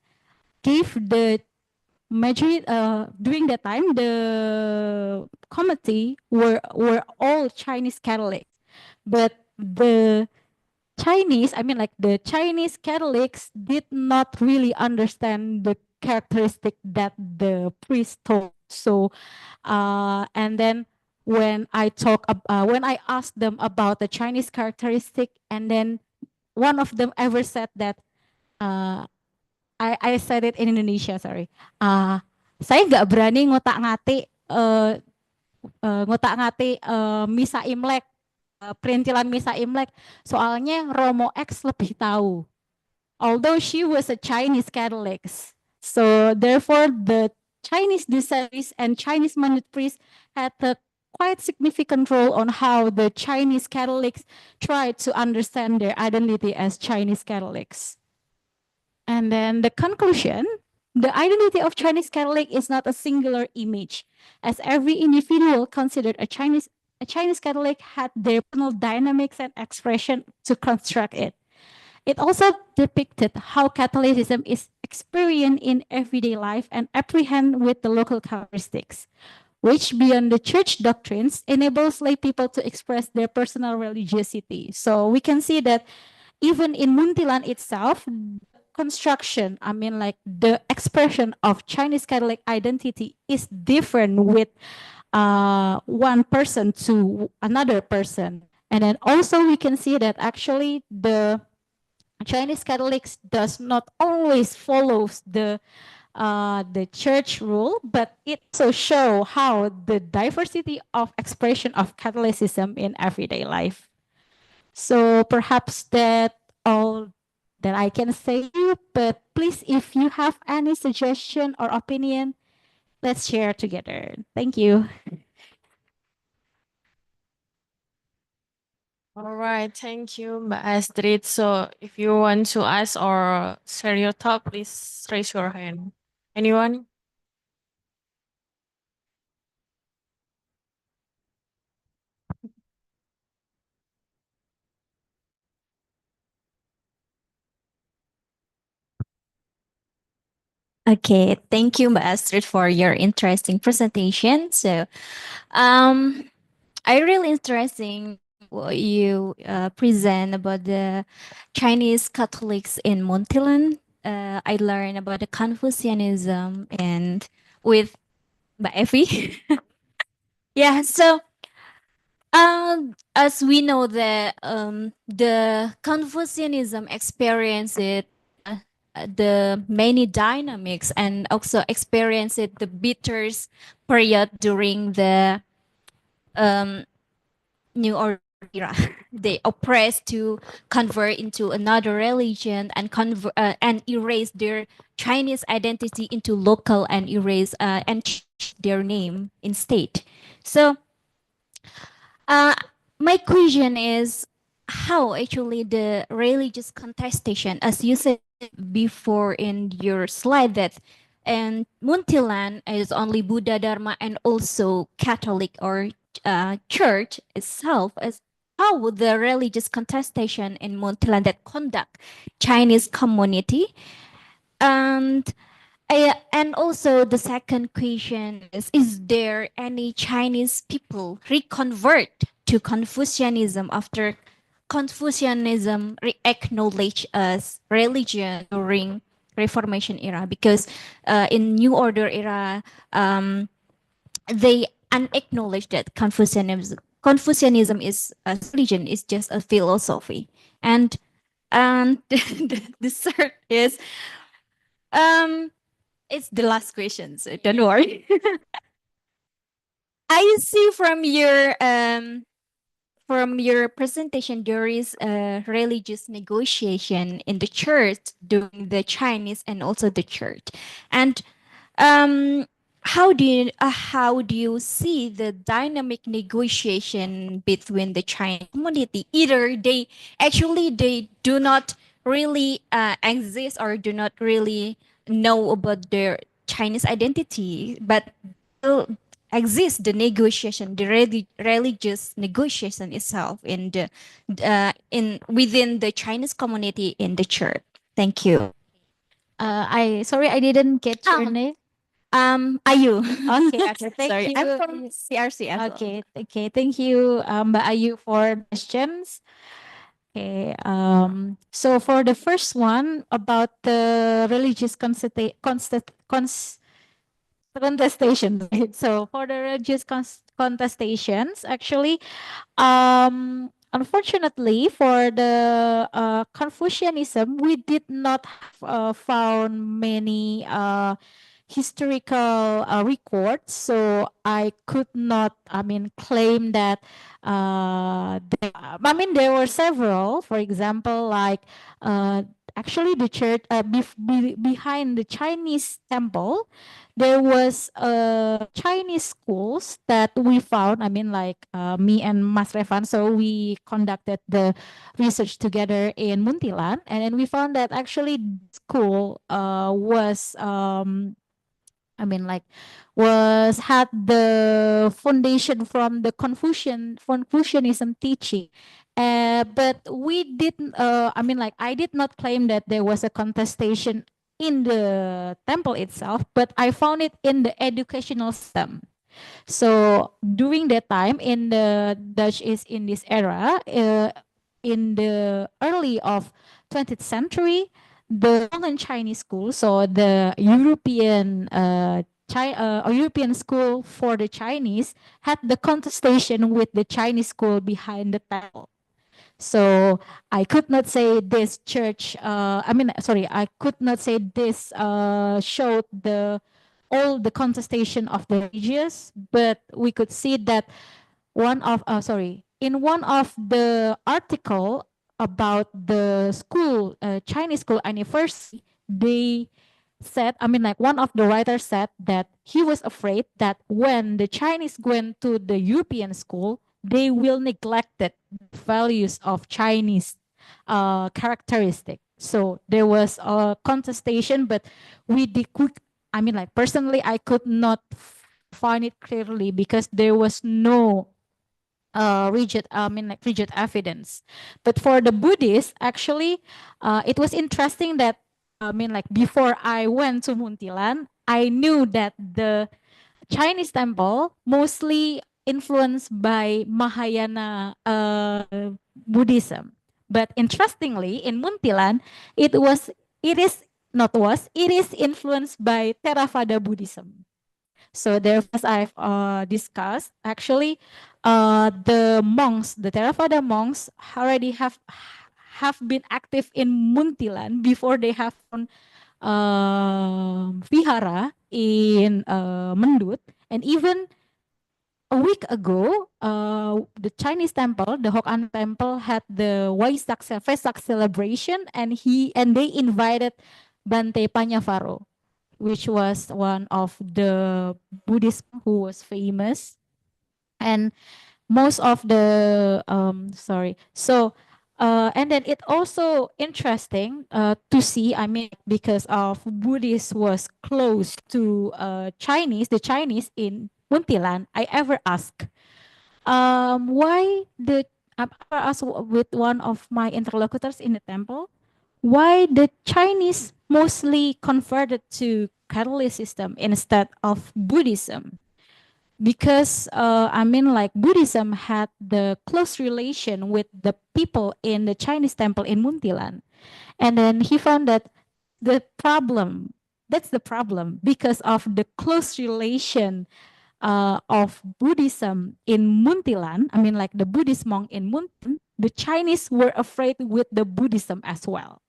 gave the majority during that time the committee were all Chinese Catholics, but the Chinese, I mean, like the Chinese Catholics did not really understand the characteristic that the priest told. So, and then when I asked them about the Chinese characteristic, and then one of them ever said that, uh, I said it in Indonesia, sorry. Saya nggak berani ngotak-ngatik misa Imlek, perintilan misa Imlek, soalnya Romo X lebih tahu. Although she was a Chinese Catholic. So therefore the Chinese disciples and Chinese minded priests had a quite significant role on how the Chinese Catholics tried to understand their identity as Chinese Catholics. And then the conclusion, the identity of Chinese Catholic is not a singular image, as every individual considered a Chinese Catholic had their personal dynamics and expression to construct it. It also depicted how Catholicism is experienced in everyday life and apprehend with the local characteristics, which beyond the church doctrines enables lay people to express their personal religiosity. So we can see that even in Muntilan itself, construction, I mean, like the expression of Chinese Catholic identity is different with one person to another person. And then also we can see that actually the Chinese Catholics does not always follows the church rule, but it also show how the diversity of expression of Catholicism in everyday life. So perhaps that all that I can say, but please, if you have any suggestion or opinion, let's share together. Thank you. All right, thank you, Mbak Astrid. So if you want to ask or share your thought, please raise your hand. Anyone? Okay, thank you, Mbak Astrid, for your interesting presentation. So, um, I really interesting what you present about the Chinese Catholics in Muntilan. I learned about the Confucianism and with Mbak Effie. Yeah, so as we know that the Confucianism experienced it, the many dynamics and also experienced it, the bitter period during the um, New Order era. They oppressed to convert into another religion and and erase their Chinese identity into local and erase and change their name instead. So uh, my question is how actually the religious contestation, as you said before in your slide, that and Muntilan is only Buddha Dharma and also Catholic or church itself, as how the religious contestation in Muntilan that conduct Chinese community. And and also the second question is there any Chinese people reconvert to Confucianism after Confucianism acknowledged as religion during Reformation era, because in New Order era, um, they unacknowledged that Confucianism is a religion, is just a philosophy. And the third is, um it's the last question, so don't worry. I see from your presentation, there is a religious negotiation in the church during the Chinese and also the church. And um, how do you see the dynamic negotiation between the Chinese community? Either they do not really exist, or do not really know about their Chinese identity, but still exist the negotiation, the religious negotiation itself in the in within the Chinese community in the church. Thank you. I sorry, I didn't get your Oh, name. Ayu. Okay, okay, thank Sorry, you. I'm from CRC as well. Okay, thank you, Mbak Ayu, for the questions. Okay, so for the first one about the religious contestations, right? So for the religious contestations, actually, unfortunately, for the Confucianism, we did not have found many historical records, so I could not, I mean, claim that. I mean, there were several. For example, like actually the church behind the Chinese temple, there was Chinese schools that we found. I mean, like me and Mas Revan. So we conducted the research together in Muntilan, and then we found that actually school was I mean, like, was had the foundation from the Confucianism teaching. But we didn't. I mean, like, I did not claim that there was a contestation in the temple itself, but I found it in the educational system. So during that time in the Dutch East Indies era, in the early of 20th century, the Northern Chinese school, so the European European school for the Chinese, had the contestation with the Chinese school behind the temple. So I could not say this church. I mean, sorry, I could not say this showed the all the contestation of the religious, but we could see that one of sorry, in one of the article about the school Chinese school anniversary, they said, I mean, like, one of the writers said that he was afraid that when the Chinese went to the European school, they will neglect the values of Chinese characteristic. So there was a contestation, but I mean, like, personally, I could not find it clearly because there was no rigid evidence. But for the Buddhists, actually, it was interesting that, I mean, like, before I went to Muntilan, I knew that the Chinese temple mostly influenced by Mahayana Buddhism. But interestingly, in Muntilan, it is influenced by Theravada Buddhism. So there, as I've discussed, actually, the Theravada monks already have been active in Muntilan before they have found vihara in Mendut, and even a week ago, the Chinese temple, the Hokan temple, had the Vesak celebration, and they invited Bante Panyavaro, which was one of the Buddhists who was famous. And most of the sorry, so and then it also interesting to see, I mean, because of Buddhist was close to the Chinese in Muntilan, I ever ask why the I ever asked with one of my interlocutors in the temple, why the Chinese mostly converted to Catholicism instead of Buddhism. because I mean, like Buddhism had the close relation with the people in the Chinese temple in Muntilan. And then he found that the problem, that's the problem, because of the close relation of Buddhism in Muntilan, I mean, like the Buddhist monk in Muntilan, the Chinese were afraid with the Buddhism as well.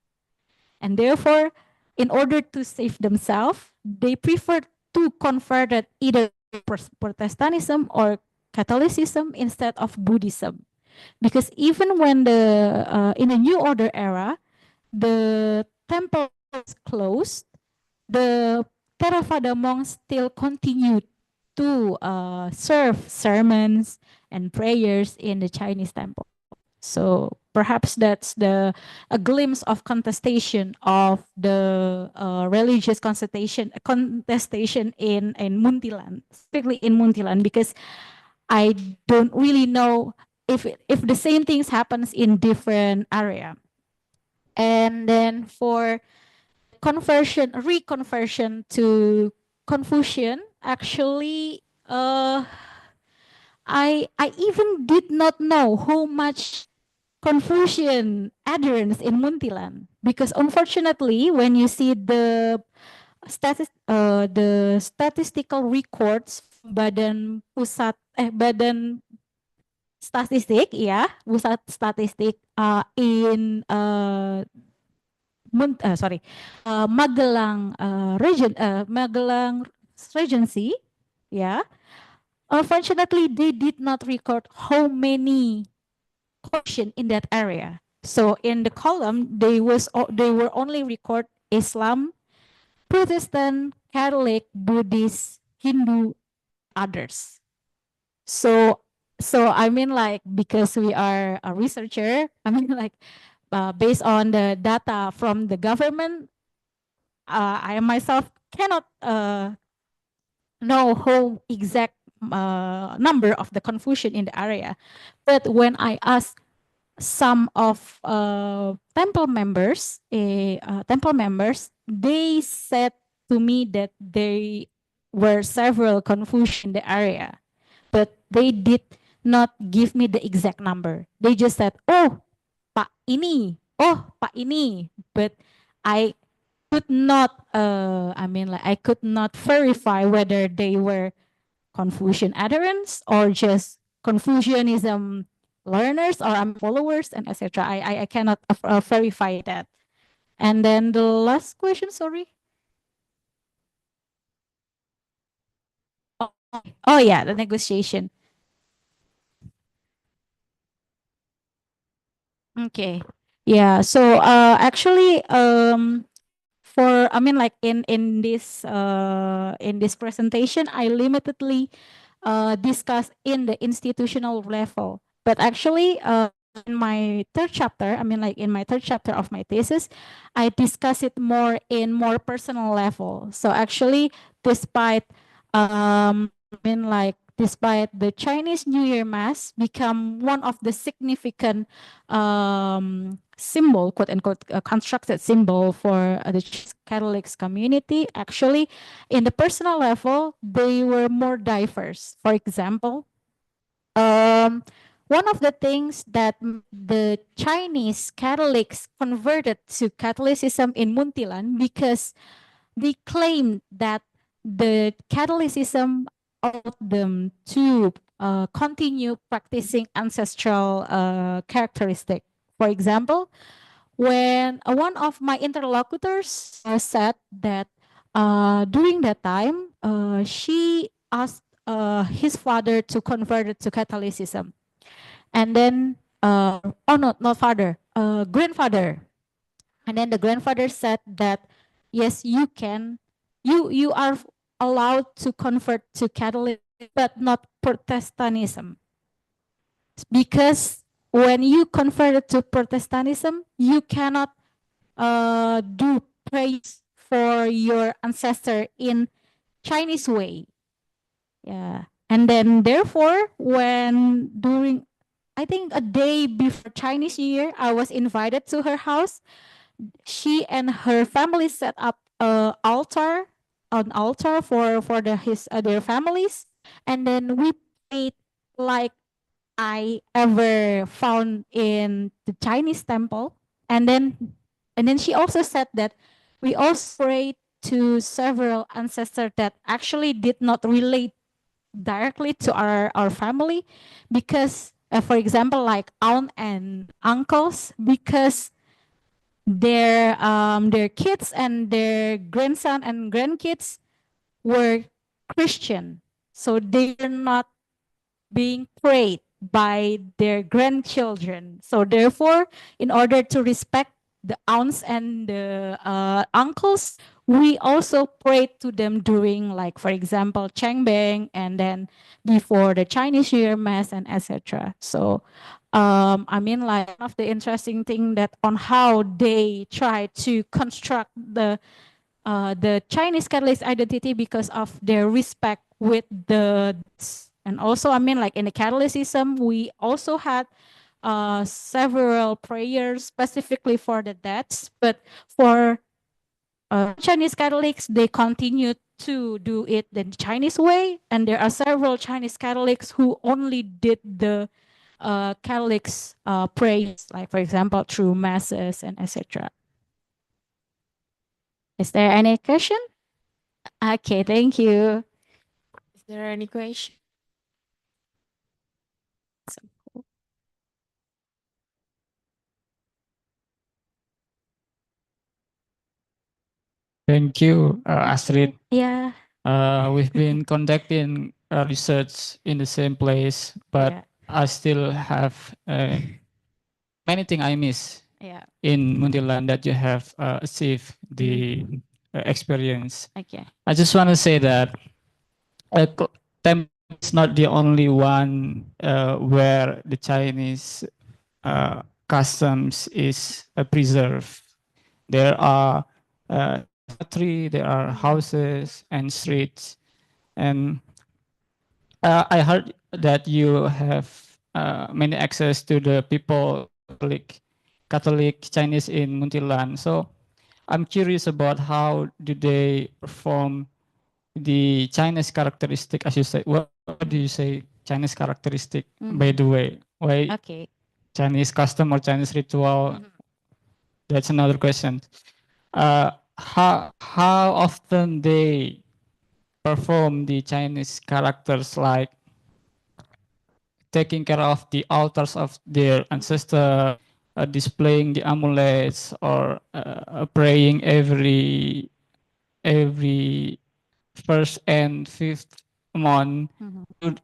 And therefore, in order to save themselves, they preferred to convert it either Protestantism or Catholicism instead of Buddhism. Because even when in the New Order era, the temple was closed, the Theravada monks still continued to serve sermons and prayers in the Chinese temple. So perhaps that's a glimpse of contestation of the religious contestation in Muntilan, specifically in Muntilan, because I don't really know if the same things happens in different area. And then for reconversion to Confucian, actually, I even did not know how much Confucian adherents in Muntilan, because unfortunately, when you see the statistical records from Badan Statistik, ya, Pusat Statistik in Magelang Magelang Regency, yeah. Unfortunately, they did not record how many Caucasian in that area. So in the column, they were only record Islam, Protestant, Catholic, Buddhist, Hindu, others. So I mean, like, because we are a researcher, I mean, like, based on the data from the government, I myself cannot know how exact number of the confusion in the area. But when I ask some of temple members, they said to me that there were several confusion in the area, but they did not give me the exact number. They just said, "Oh, Pak ini, oh Pak ini," but I could not. I mean, like, I could not verify whether they were Confucian adherents or just Confucianism learners or followers and etc. I cannot verify that. And then the last question, sorry. Oh, oh yeah, the negotiation. Okay. Yeah. So actually for I mean, like, in this presentation, I limitedly discuss in the institutional level. But actually, in my third chapter, I mean, like, in my third chapter of my thesis, I discuss it more personal level. So actually, despite I mean, like, despite the Chinese New Year Mass become one of the significant symbol, quote unquote, constructed symbol for the Catholics community, actually, in the personal level, they were more diverse. For example, one of the things that the Chinese Catholics converted to Catholicism in Muntilan, because they claimed that the Catholicism allowed them to continue practicing ancestral characteristic. For example, when one of my interlocutors said that during that time, she asked his father to convert it to Catholicism. And then, oh, no, not father, grandfather. And then the grandfather said that, yes, you can, you are allowed to convert to Catholic, but not Protestantism. Because when you convert to Protestantism, you cannot do praise for your ancestor in Chinese way. Yeah. And then therefore, when during, I think a day before Chinese New Year, I was invited to her house. She and her family set up an altar for their families. And then we prayed like I ever found in the Chinese temple. And then she also said that we also prayed to several ancestors that actually did not relate directly to our family, because for example, like aunt and uncles, because their kids and their grandson and grandkids were Christian, so they're not being prayed by their grandchildren. So therefore, in order to respect the aunts and the uncles, we also prayed to them during, like, for example, Changbeng, and then before the Chinese New Year Mass and etc. So I mean, like, one of the interesting thing that on how they try to construct the Chinese Catholic identity because of their respect with the, and also, I mean, like, in the Catholicism, we also had several prayers specifically for the deaths, but for Chinese Catholics, they continue to do it the Chinese way, and there are several Chinese Catholics who only did the Catholics prayers, like, for example, through masses and etc. Is there any question? Okay, thank you. Is there any question? Thank you, Astrid. Yeah. We've been conducting research in the same place, but Yeah. I still have many things I miss Yeah. in Muntilan that you have achieved the experience. Okay. I just want to say that temple is not the only one where the Chinese customs is preserved. There are cemetery, there are houses and streets, and I heard that you have many access to the people Catholic Chinese in Muntilan. So I'm curious about how do they perform the Chinese characteristic, as you say. What do you say Chinese characteristic? By the way, why Okay. Chinese custom or Chinese ritual? That's another question. How often they perform the Chinese characters, like taking care of the altars of their ancestor, displaying the amulets, or praying every first and fifth month.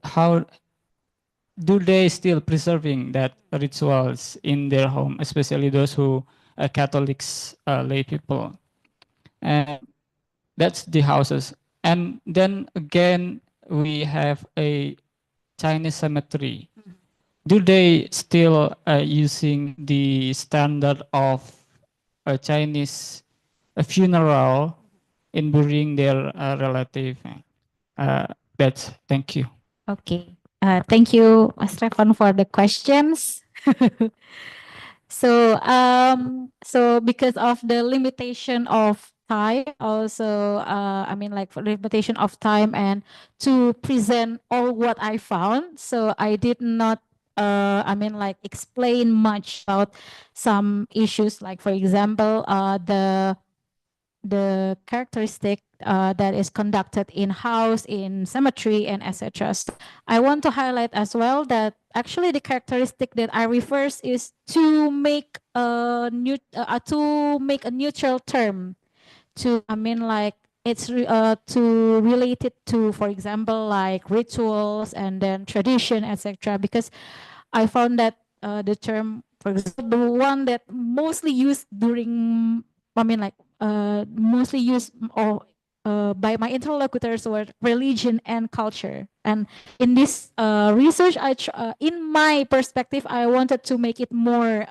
How do they still preserving that rituals in their home, especially those who are Catholics, lay people? And that's the houses. And then again, we have a Chinese cemetery. Do they still using the standard of a Chinese funeral in burying their relative? That's thank you. Okay. Thank you, Stefan, for the questions. So because of the limitation of time, also, I mean, like, for limitation of time and to present all what I found, so I did not, I mean, like, explain much about some issues, like, for example, the characteristic that is conducted in house, in cemetery, and etc. So I want to highlight as well that actually the characteristic that I refers is to make a neutral term, to, I mean, like, to relate it to, for example, like rituals and then tradition, etc. Because I found that the term, for example, the one that mostly used during, I mean, like, mostly used or by my interlocutors were religion and culture. And in this research, in my perspective, I wanted to make it more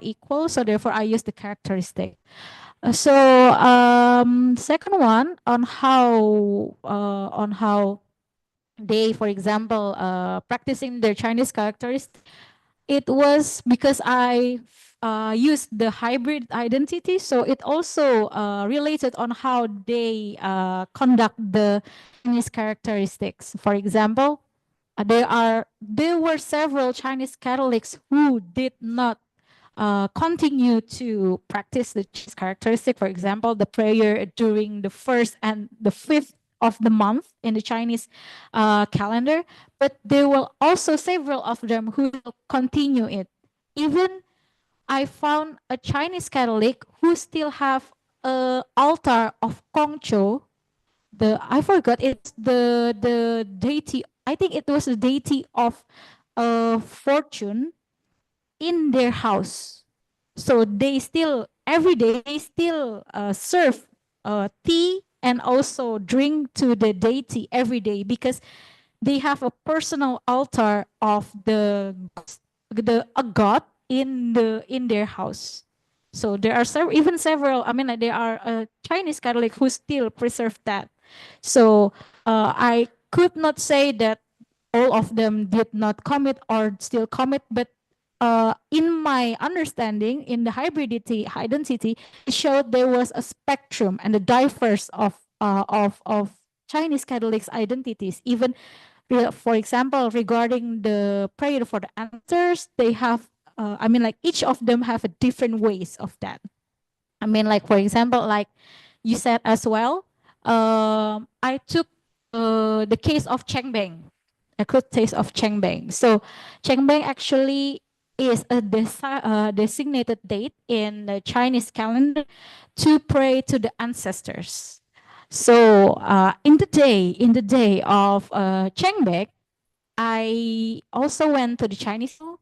equal. So therefore, I used the characteristic. So second one, on how they, for example, practicing their Chinese characteristics. it was because I used the hybrid identity, so it also related on how they conduct the Chinese characteristics. For example, there were several Chinese Catholics who did not continue to practice the Chinese characteristic. For example, the prayer during the 1st and the 5th of the month in the Chinese calendar. But there were also several of them who will continue it. Even I found a Chinese Catholic who still have a altar of Kongcho. I forgot, it's the deity. I think it was the deity of fortune in their house. So they still every day they still serve tea and also drink to the deity every day, because they have a personal altar of the a god in their house. So there are even several. I mean, like, there are Chinese Catholic who still preserve that. So I could not say that all of them did not commit or still commit, but in my understanding, in the hybridity identity, it showed there was a spectrum and a diverse of Chinese Catholics identities. Even, for example, regarding the prayer for the ancestors, they have. I mean, like, each of them have a different ways of that. I mean, like, for example, like you said as well, I took the case of Cheng Beng, a good case of Cheng Beng. So Cheng Beng actually is a designated date in the Chinese calendar to pray to the ancestors. So in the day of Cheng Beng, I also went to the Chinese school.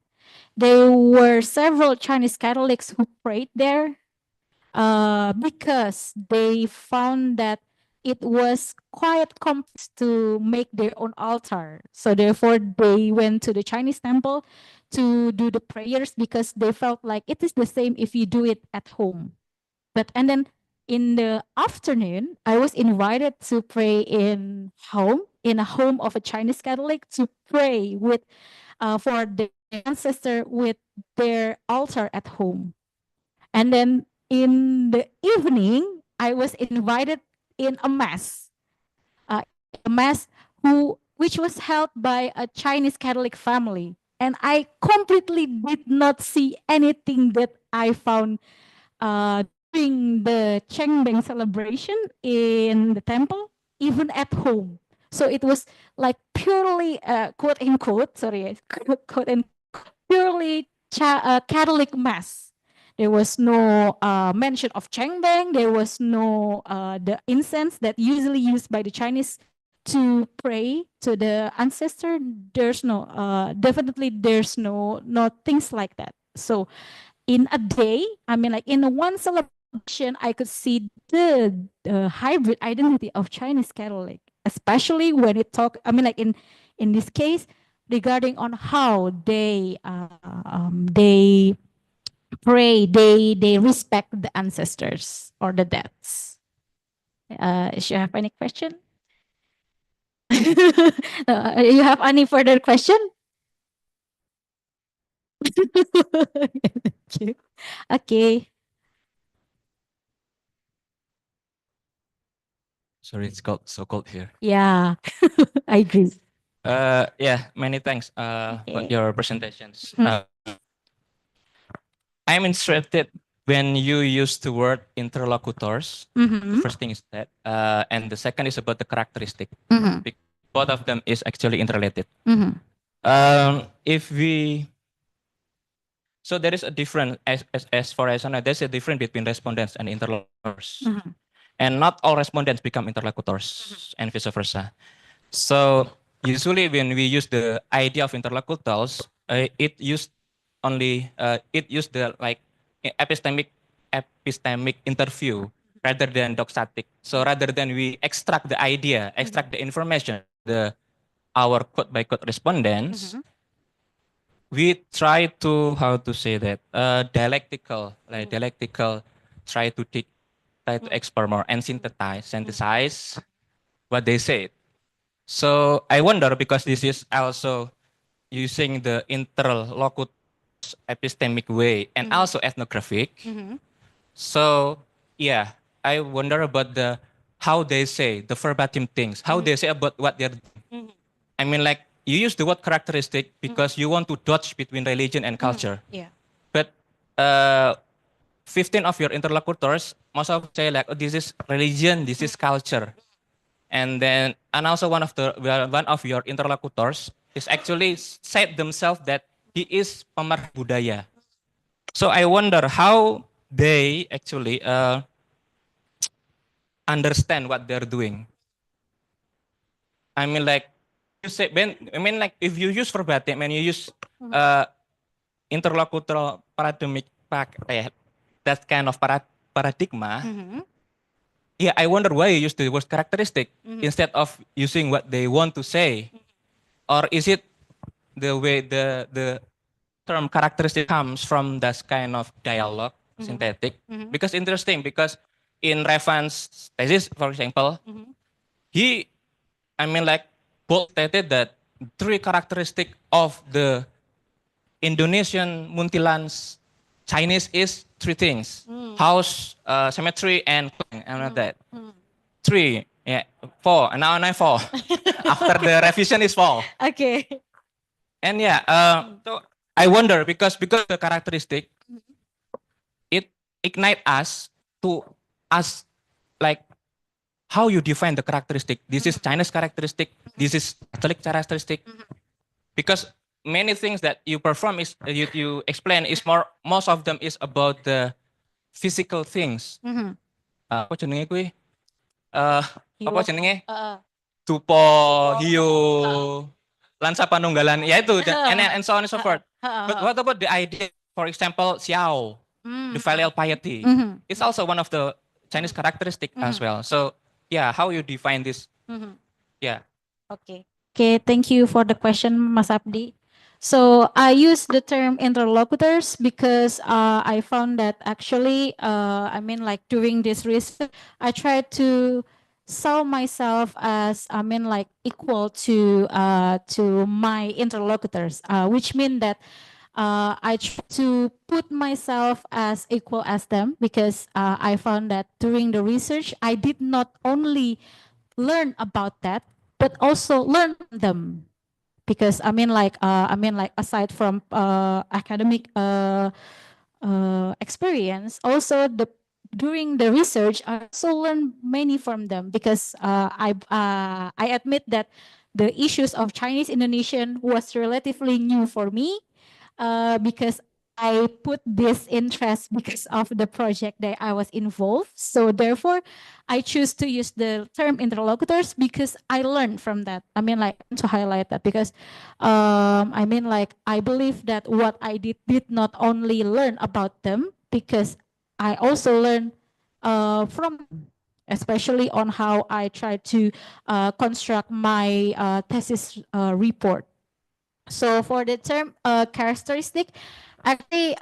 There were several Chinese Catholics who prayed there because they found that it was quite complex to make their own altar. So therefore, they went to the Chinese temple to do the prayers, because they felt like it is the same if you do it at home. And then in the afternoon, I was invited to pray in a home of a Chinese Catholic, to pray with for the ancestor with their altar at home. And then in the evening, I was invited in a mass, a mass which was held by a Chinese Catholic family. And I completely did not see anything that I found during the Chengbeng celebration in the temple, even at home. So it was like purely, quote unquote, sorry, quote unquote, purely Catholic mass. There was no mention of Chengbeng. There was no the incense that usually used by the Chinese to pray to the ancestor. There's no definitely there's no things like that. So in a day, I mean, like, in one celebration, I could see the hybrid identity of Chinese Catholic, especially when it talk. I mean, like, in this case, regarding on how they pray, they respect the ancestors or the deaths. If you have any question, you have any further question? Thank you. Okay. Sorry, it's cold, so cold here. Yeah, I agree. Yeah, many thanks for Okay. your presentations. Mm. I'm interested when you use the word interlocutors. The Mhm. first thing is that, and the second is about the characteristic. Mhm. Both of them is actually interrelated. Mhm. If we, so there is a difference as far as I know, there's a difference between respondents and interlocutors, Mhm. and not all respondents become interlocutors, and vice versa. So usually when we use the idea of interlocutors, it used only it used the like epistemic interview rather than doxatic. So rather than we extract the idea, extract the information, the our quote by quote respondents, we try to, how to say that, dialectical, like dialectical, try to try to explore more and synthesize what they said. So I wonder, because this is also using the interlocutor epistemic way and also ethnographic. So yeah, I wonder about how they say the verbatim things, how they say about what they're doing. I mean, like you use the word characteristic because you want to dodge between religion and culture. Yeah. But 15 of your interlocutors, most of say like, oh, this is religion, this is culture. And also one of your interlocutors is actually said themselves that he is pemerhati budaya. So I wonder how they actually understand what they're doing. I mean, like you say, like if you use verbatim and you use interlocutor paradigmic that kind of paradigma. Yeah, I wonder why you use the word characteristic instead of using what they want to say, or is it the way the term characteristic comes from that kind of dialogue, synthetic? Because interesting, because in Revan's thesis, for example, he, I mean, like bold stated that three characteristic of the Indonesian Muntilan's Chinese is three things: house, cemetery, and clan. And all that. Three, yeah, four, and now four. After the revision is four. Okay. And yeah, so I wonder because the characteristic, it ignite us to ask like how you define the characteristic. This is Chinese characteristic. This is Catholic characteristic. Because many things that you perform is you explain is most of them is about the physical things. Apa jenenge kuwi? Apa jenenge? Tupo, hiu, lansa panunggalan, ya itu, and so on and so forth. But what about the idea, for example, xiao, the filial piety? It's also one of the Chinese characteristic as well. So yeah, how you define this? Yeah. Okay. Okay, thank you for the question, Mas Abdi. So I use the term interlocutors because I found that actually, I mean, like during this research, I tried to saw myself as, I mean, like equal to my interlocutors, which mean that I try to put myself as equal as them because I found that during the research, I did not only learn about that, but also learn from them. Because I mean, like aside from academic experience, also during the research, I also learned many from them because I admit that the issues of Chinese Indonesian was relatively new for me because I put this interest because of the project that I was involved. So therefore, I choose to use the term interlocutors because I learned from that. I mean, like to highlight that because I mean, like I believe that what I did not only learn about them because I also learned from them, especially on how I try to construct my thesis report. So for the term characteristic, actually,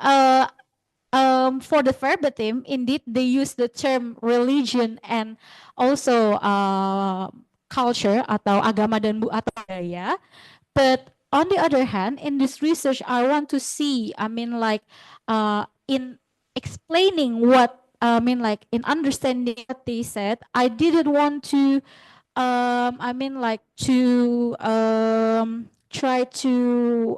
for the verbatim, indeed they use the term religion and also culture atau agama dan atau budaya. But on the other hand, in this research, I want to see, I mean, like in explaining what, I mean, like in understanding what they said, I didn't want to I mean, like to try to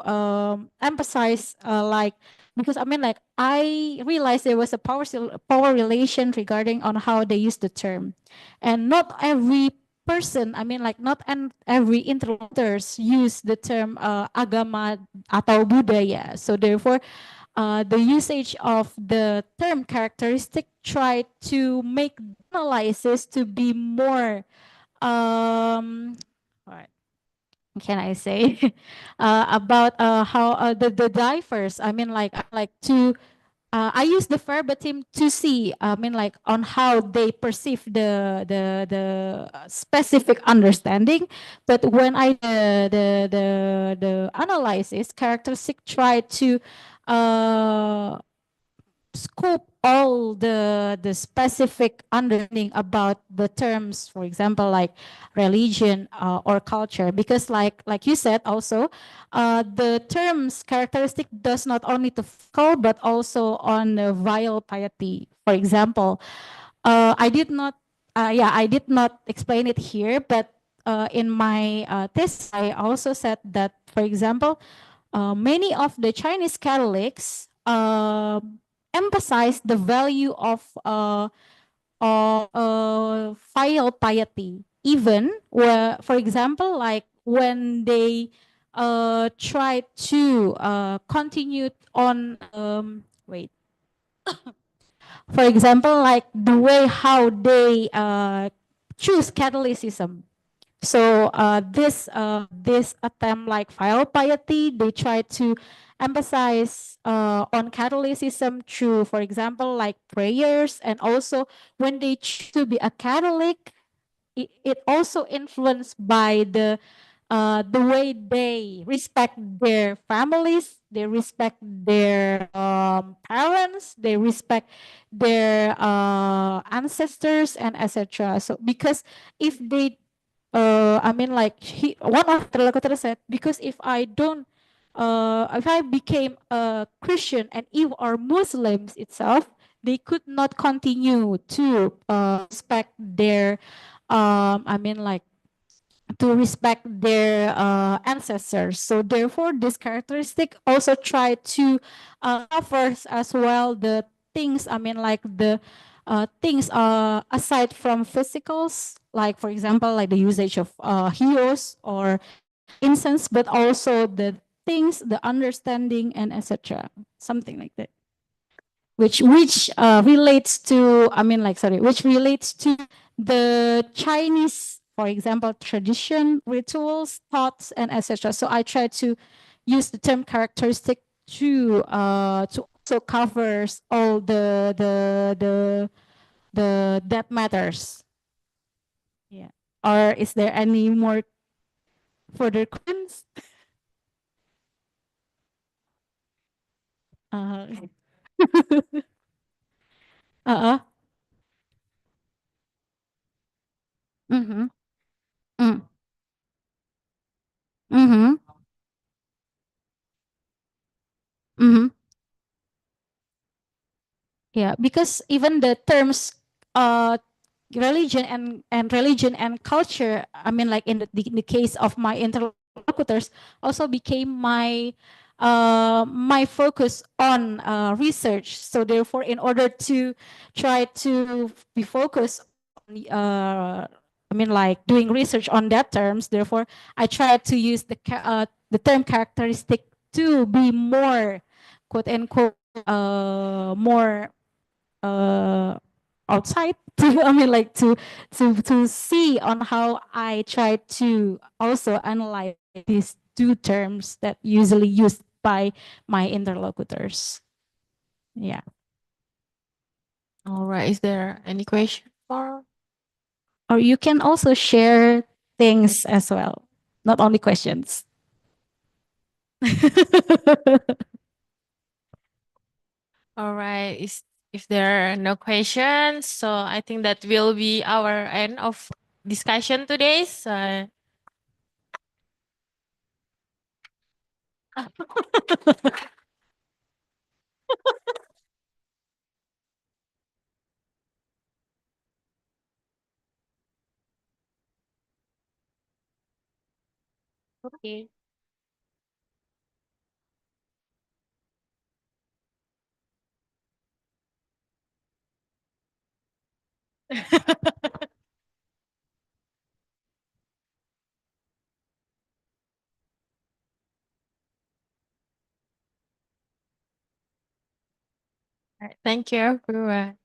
emphasize like because I mean, like I realized there was a power relation regarding on how they use the term, and not every person, I mean, like not every interlocutors use the term agama atau budaya. So therefore, the usage of the term characteristic try to make analysis to be more what can I say about how the diverse, I mean, like to I use the verbatim to see, I mean, like on how they perceive the specific understanding. But when I the analysis characteristic try to scope all the specific understanding about the terms, for example, like religion or culture, because like you said also, the terms characteristic does not only to physical but also on the vile piety. For example, I did not explain it here, but in my thesis, I also said that, for example, many of the Chinese Catholics emphasize the value of filial piety, even where, for example, like when they try to continue on wait for example, like the way how they choose Catholicism. So this attempt like filial piety, they try to emphasize on Catholicism through, for example, like prayers, and also when they choose to be a Catholic, it also influenced by the way they respect their families, they respect their parents, they respect their ancestors, and etc. So because if they, I mean, like one of the interlocutor said, because if I became a Christian and if or Muslims itself, they could not continue to respect their, I mean, like to respect their ancestors. So therefore, this characteristic also try to covers as well the things. I mean, like the things aside from physicals, like for example, like the usage of heos or incense, but also the things, the understanding, and etc. Something like that, which relates to, I mean, like, sorry, which relates to the Chinese, for example, tradition, rituals, thoughts, and etc. So I try to use the term characteristic to also covers all the that matters. Yeah. Or is there any more further questions? Uh, uh-uh. Mm-hmm. Mm. Mm-hmm. Mm-hmm. Yeah, because even the terms religion and culture, I mean, like in the case of my interlocutors, also became my focus on research. So therefore, in order to try to be focused on I mean, like doing research on that terms, therefore I try to use the term characteristic to be more, quote unquote, more uh outside to, I mean, like to see on how I try to also analyze these two terms that usually used by my interlocutors. Yeah. All right. Is there any question for? Or you can also share things as well, not only questions. All right. Is if there are no questions, so I think that will be our end of discussion today. So okay. All right. Thank you, everyone.